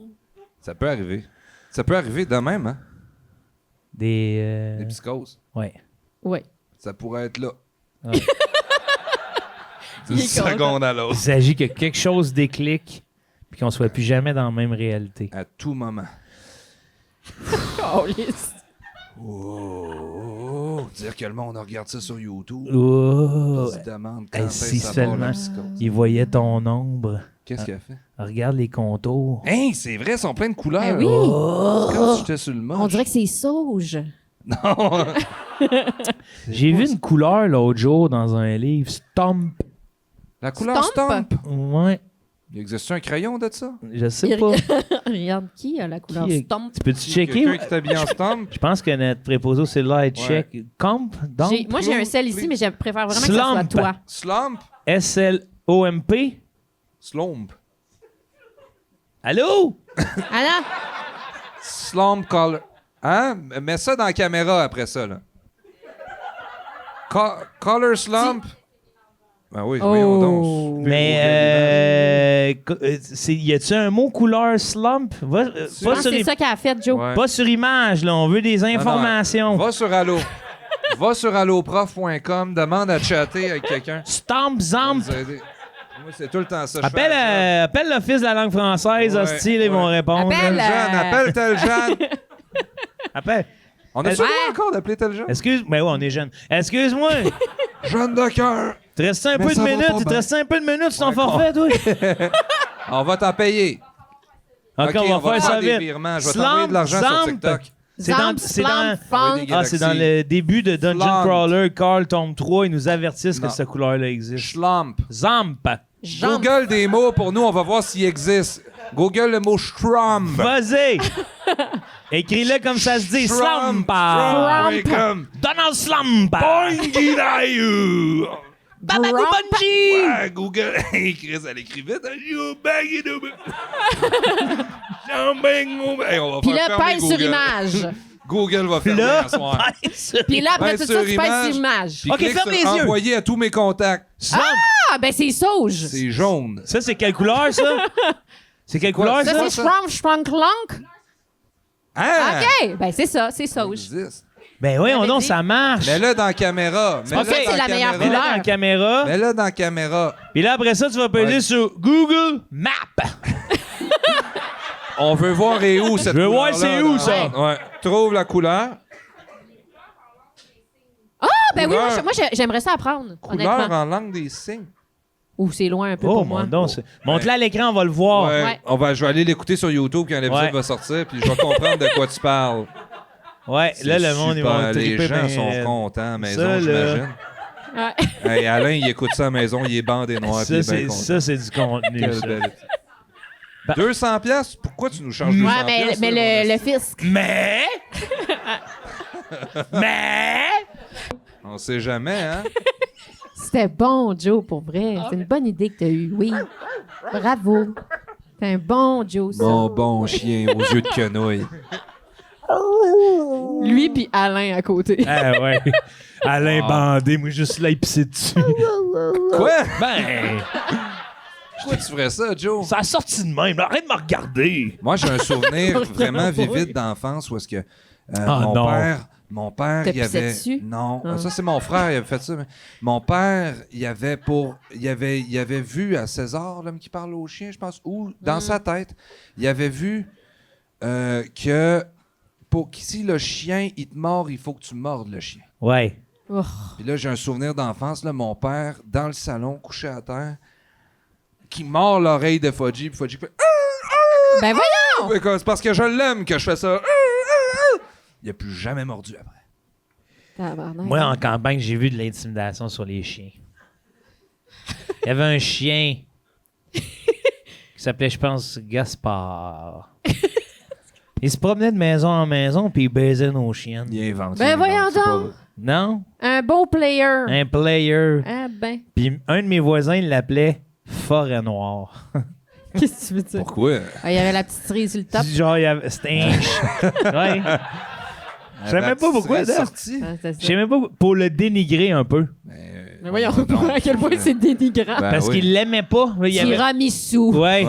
Ça peut arriver. Ça peut arriver de même, hein? Des. Des psychoses. Ouais. Oui. Ça pourrait être là. Ouais. Il D'une est content. seconde à Il l'autre. s'agit que quelque chose déclique, puis qu'on soit plus jamais dans la même réalité. À tout moment. Oh, lisse. Oh, dire que le monde regarde ça sur YouTube. Oh. On se demande quand Hey, est-ce si que ça part seulement la psychose. il voyait ton ombre. Qu'est-ce qu'il a fait? Regarde les contours. Hey, c'est vrai, ils sont pleins de couleurs. Ben oui. C'est comme si j'étais sur le moche. On dirait que c'est sauge. Non. J'ai vu une couleur l'autre jour dans un livre. Stomp. La couleur Stomp. stomp. Ouais. Il existe un crayon de ça? Je sais pas. Regarde qui a la couleur Qui est- stomp. Tu peux-tu checker? Quelqu'un qui t'habille en stomp? Je pense que notre préposé au cellulaire est check. Comp? Donc? Moi, j'ai un sel ici, mais je préfère vraiment que ça soit Slump. toi. Slump? S-L-O-M-P? Slump. Allô? Alain? Slump color. Hein? Mets ça dans la caméra après ça, là. Color slump? Ben oui, voyons donc. Mais, y a-tu un mot couleur slump? Va, Je pas, pense sur que c'est ça qu'elle a fait, Joe. Ouais. pas sur image, là. On veut des informations. Va sur Allo. Va sur alloprof.com, demande à chatter avec quelqu'un. Stomp, Ça va zamp. nous aider. Moi, c'est tout le temps ça. Je Appelle, fais appelle l'Office de la langue française, Ouais, hostie, ils vont ouais. répondre. Appelle, là. Jeanne, appelle tel Jeanne. Appelle. On a-tu le Ouais. droit encore d'appeler tel Jeanne? Excuse, mais ouais, on est jeune. Excuse-moi. Jeanne de cœur. Tu restes un Mais peu de ça va minutes. pas Tu bien. restes un peu de minutes sur ton Ouais, forfait, toi. On va t'en payer. OK, on va faire ça des vite. virements. Je vais t'envoyer de l'argent sur Slump. TikTok. C'est dans, Zamp, c'est dans, slump, funk. des ah, c'est dans Galaxy. le début de Dungeon Slump. Crawler, Carl tome 3. Ils nous avertissent que Non. cette couleur-là existe. Schlump. Zamp. Jump. Google des mots pour nous, on va voir s'il existe. Google le mot Schlump. Vas-y. Écris-le comme ça se dit. Slump. Oui, comme. Donald Slump. Boingidayu. Babadou Grump. Bungie. Ouais, Google. Hey, Chris, elle écrit vite. You bang it up. Hey, on va Puis faire là, fermer pèse sur Google. image. Google va fermer Là, à soir. Puis là, après Pèse tout ça, sur tu pèses image. sur image. Puis Ok, clique ferme sur les yeux. Envoyer à tous mes contacts. Slump. Ah, ben c'est sauge. C'est jaune. Ça, c'est quelle couleur, ça? C'est quelle couleur, Ça, ça? c'est Schwamp, Schwank, Lonk. Hein? OK, ben c'est ça, c'est Ça sauge. existe. Ben oui, J'avais non, dit. ça marche. Mets-le dans la caméra. pour ça que c'est la meilleure Mets-le dans la caméra. Mets-le dans la caméra. Puis là, après ça, tu vas peser Ouais. sur Google Maps. On veut voir et où cette Je veux voir couleur-là, c'est où, dans- ça. Ouais. Trouve la couleur. Ah, ben oui, Couleur. moi, j'aimerais ça apprendre, Couleur honnêtement. en langue des signes. Ou c'est loin un peu Oh, pour mon moi. don. Montre-la à l'écran, on va le voir. Ouais. Ouais. Je vais aller l'écouter sur YouTube quand l'épisode Ouais. va sortir, puis je vais comprendre de quoi tu parles. Ouais, là, le monde, ils super. vont triper. Les gens ben, sont contents à la maison, ça, là. j'imagine. Ouais. Hey, Alain, il écoute ça à la maison, il est bandé noir, puis il Ça, est bien c'est, content. ça, c'est du contenu. Quelle ça. belle- 200 pièces. Pourquoi tu nous changes 200 Ouais, mais le fisc. Mais... Mais... On sait jamais, hein? C'était bon, Joe, pour vrai. C'est une bonne idée que t'as eue. Oui. Bravo. C'est un bon Joe, ça. Mon bon chien aux yeux de quenouille. Lui puis Alain à côté. Ah ouais. Alain bandé, moi, juste là, il pissait dessus. Quoi? Ben... Pourquoi tu ferais ça, Joe? Ça a sorti de même. Arrête de me regarder. Moi, j'ai un souvenir vraiment vivide d'enfance où est-ce que Ah, mon non. père, T'as il pissé avait... dessus? Non, Ah. ça, c'est mon frère, il avait fait ça. Mais mon père, il avait vu à César, l'homme qui parle aux chiens, je pense, ou dans sa tête, il avait vu que pour que si le chien, il te mord, il faut que tu mordes le chien. Ouais. Oh. Puis là, j'ai un souvenir d'enfance, là, mon père, dans le salon, couché à terre, qui mord l'oreille de Fudgy, puis Fudgy fait... Ben voyons! C'est parce que je l'aime que je fais ça. Il a plus jamais mordu après. Tabarnak. Moi, en campagne, j'ai vu de l'intimidation sur les chiens. Il y avait un chien qui s'appelait, je pense, Gaspard. Il se promenait de maison en maison puis il baisait nos chiennes. Il invente. Ben il invente, voyons c'est pas donc. vrai. Non? Un beau player. Un player. Ah ben. Puis un de mes voisins, il l'appelait Forêt Noire. Qu'est-ce que tu veux dire? Pourquoi? Ah, il y avait la petite cerise sur le top. Genre, c'était un chien. Ouais. Je sais même pas pourquoi, c'est ça. sorti. Ah, c'est ça. Je sais même pas, pour le dénigrer un peu. Mais voyons à quel point c'est dénigrant. Ben Parce oui. qu'il l'aimait pas. Il y avait... Tiramisu. Ouais.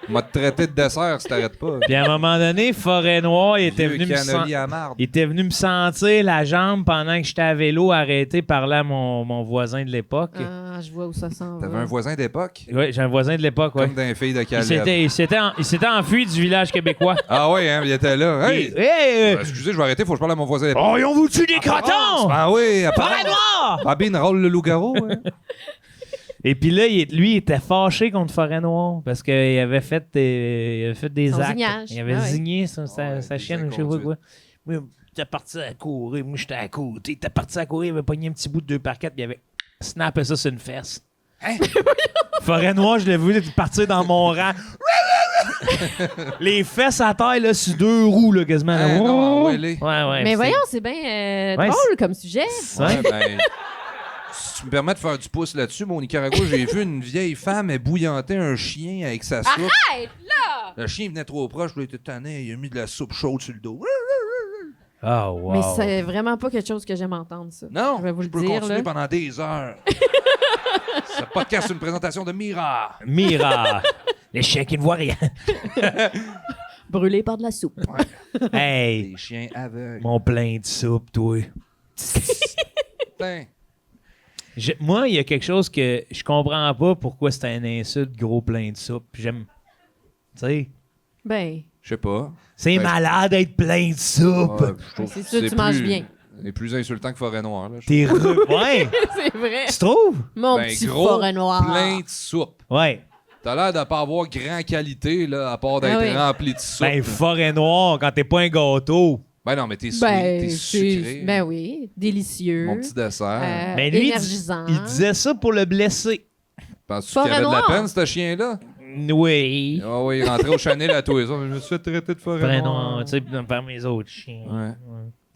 M'a traité de dessert si t'arrêtes pas. Puis à un moment donné, Forêt Noire, il était Vieux venu me cannoli à marde. Il était venu me sentir la jambe pendant que j'étais à vélo, arrêté par là mon voisin de l'époque. Ah, je vois où ça s'en va. T'avais un voisin d'époque? Oui, j'ai un voisin de l'époque, ouais. Comme d'un fille de Il Calais. s'était enfui du village québécois. Ah oui, hein, il était là. Hey! Hey! Excusez, je vais arrêter, faut que je parle à mon voisin d'époque. Oh, ils ont vous-tu des crotons? Ah oui, Forêt Noire! Babine rôle le loup-garou. Hein. Et puis là, lui, il était fâché contre Forêt Noire parce qu'il avait fait des Son actes. zignage. Il avait Ah ouais. zigné sa des chienne, je sais pas quoi. Moi, t'es parti à courir, moi j'étais à côté. T'es parti à courir, il avait pogné un petit bout de 2x4, puis il avait snappé ça sur une fesse. Hein? Forêt Noire, je l'ai vu partir dans mon rang. Les fesses à terre, là, sur 2 roues, là, quasiment. Là. Hein, non, ouais, les. Ouais, Mais c'est- voyons, c'est bien Ouais, drôle comme sujet. Ouais. Ouais, ben, si tu me permets de faire du pouce là-dessus, mon Nicaragua, j'ai vu une vieille femme ébouillanter un chien avec sa soupe. Hey, là! Le chien venait trop proche, il était tanné, il a mis de la soupe chaude sur le dos. Oh, wow. Mais c'est vraiment pas quelque chose que j'aime entendre, ça. Non, Je vais vous le peux dire, continuer là. pendant des heures. Ce podcast, c'est une présentation de Mira. Mira, les chiens qui ne voient rien. Brûlé par de la soupe. Hey, Des chiens aveugles. mon plein de soupe, toi. Putain. Moi, il y a quelque chose que je comprends pas pourquoi c'est un insulte, gros plein de soupe. J'aime. Tu sais, Ben, Je sais pas. c'est Ben, malade d'être plein de soupe. Ouais, je trouve c'est que sûr que tu manges bien. C'est plus insultant que Forêt Noire. Là, je T'es Ouais, c'est vrai. tu trouves? Mon Ben, petit gros, forêt noir. plein de soupe. Ouais. T'as l'air de pas avoir grand qualité, là, à part d'être Ah oui. rempli de soupe. Ben, forêt noire, quand t'es pas un gâteau. Ben non, mais t'es Ben, t'es c'est- sucré. ben oui, délicieux. Mon petit dessert. Ben, lui, énergisant. il disait ça pour le blesser. Penses-tu Forêt qu'il avait de la Noire. peine, ce chien-là? Oui. Ah oui, il rentrait au Chanel à tous les autres. Je me suis fait traiter de Forêt Forêt Noire. noire, tu sais, par mes autres chiens.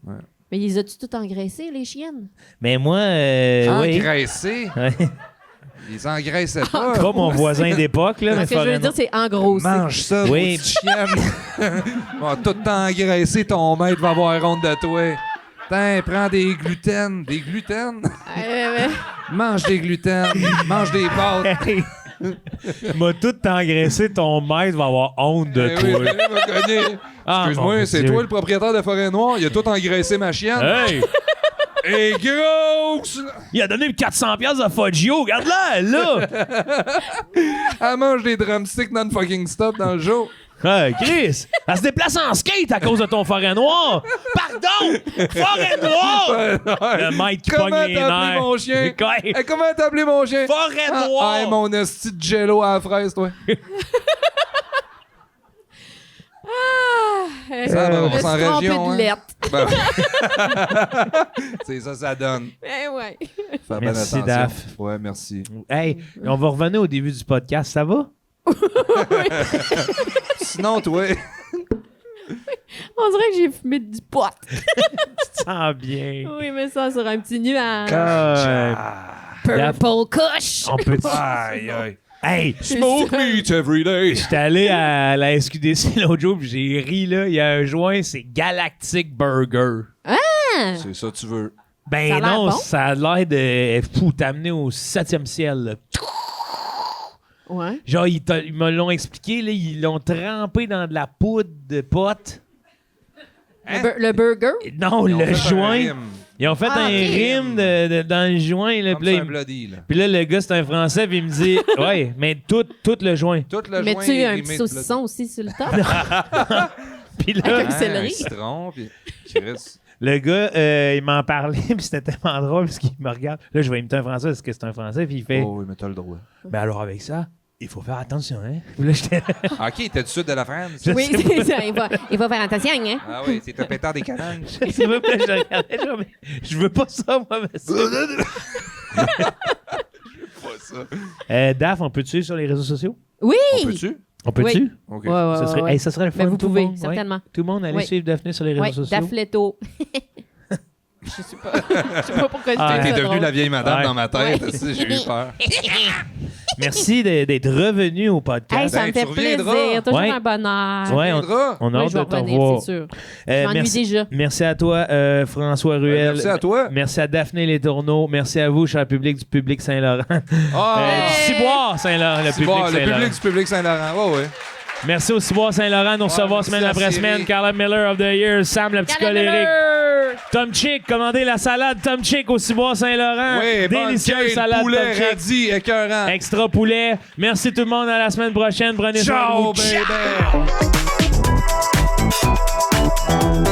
Ouais. Mais ils as-tu tout engraissé, les chiennes? Mais moi, oui. Engraissé? Ouais. Ils engraissaient pas. Pas mon voisin d'époque, là, mais Ce que je veux forêt dire, c'est engrossé. Mange ça, Oui. petite chienne. Va tout engraisser, ton maître va avoir honte de toi. Tiens, prends des gluten. Des gluten? Euh, Mange des gluten. Mange des pâtes. Hey, M'a tout engraissé, ton maître va avoir honte de Eh toi. oui, il m'a cogné. Ah, Excuse-moi, mon c'est Dieu. toi le propriétaire de Forêt Noire. Il a tout engraissé ma chienne. Hey! Et grosse! Il a donné 400$ à Foggio. Regarde-la, elle, là! Elle mange des drumsticks non-fucking stop dans le jour. Hey, Chris! Elle se déplace en skate à cause de ton forêt noire! Pardon! Forêt noire! Le maître qui Comment pogne les t'as appelé nerfs. mon chien? Ouais. Hey, comment t'as appelé mon chien? Forêt Ah, noire! hey, mon esti de jello à la fraise, toi. Ça, ben, on Je me s'en suis trompée région, de hein. lettre. Ben, c'est ça donne. Eh ouais. Fais bien Merci, attention. Daph. Ouais, merci. Hey, on va revenir au début du podcast, ça va? Sinon, toi, On dirait que j'ai fumé du pot. Tu te sens bien. Oui, mais ça sur un petit nuage. Purple Purple Kush. On peut... aïe, aïe. Hey! Smoke meat every day. J'étais allé à la SQDC l'autre jour puis j'ai ri, là. Il y a un joint, c'est Galactic Burger. C'est ça tu veux. Ben Ça a l'air non, bon. ça a l'air de fou, t'amener au 7e ciel. Là. Ouais. Genre, ils me l'ont expliqué, là, ils l'ont trempé dans de la poudre de pote. Le burger. Non, Ils ont le fait un joint. rime. Ils ont fait Ah, un ok. rime dans le joint. Là, Comme puis là, c'est un il- bloody, là. puis là, le gars, c'est un Français, puis il me dit ouais, mais tout le joint. Tout le joint Mets-tu est un rimé petit de saucisson aussi sur le top? Puis Avec là, un céleri. Un citron, puis Chris. le gars, il m'en parlait, puis c'était tellement drôle, parce qu'il me regarde. Là, je vais imiter un Français, parce que c'est un Français, puis il fait Oh oui, mais t'as le droit. ben alors, avec ça, il faut faire attention, hein. Puis là, j'étais. Ah, OK, t'es du sud de la France? Oui, c'est ça. Il va faire attention, hein? Ah oui, c'est un pétard des calanques. Je sais pas, puis là, je regardais, genre, mais je veux pas ça, moi, monsieur. Daph, on peut te suivre sur les réseaux sociaux? Oui! On peut-tu? On peut-tu? Oui. OK. Ouais, ouais, Ça serait, ouais. hey, ça serait le fun. Mais vous tout le pouvez, monde, ouais. certainement. Tout le monde, allez Oui. suivre Daphné sur les réseaux Oui, sociaux. Daphleto. Je sais pas. Je sais pas pourquoi je Ah, trouve T'es ça devenue drôle. la vieille madame Ouais. dans ma tête, Ouais. aussi, j'ai eu peur. Merci d'être revenu au podcast. Hey, ça Ben, me fait tu reviendras. plaisir. Toujours Ouais. un bonheur. Ouais, Viendra. on a Oui, hâte je vais de te revenir, revoir. c'est sûr. Je m'ennuie merci, déjà. merci à toi, François Ruel. Merci à toi. Merci à Daphné Les Tourneaux. Merci à vous, cher public du public Saint-Laurent. Ah, Du Ciboire Saint-Laurent, le public bon, le Saint-Laurent. public du public Saint-Laurent. Ouais, ouais. Merci au Ciboire Saint-Laurent de nous recevoir merci semaine à après Siri. semaine. Carla Miller of the Year, Sam le petit colérique. Tom Chick, commandez la salade Tom Chick au Ciboire Saint-Laurent. Oui, Délicieuse salade poulet, Tom Chick. radis, écœurant. Extra poulet. Merci tout le monde. À la semaine prochaine. Prenez soin de Ciao, vous. baby.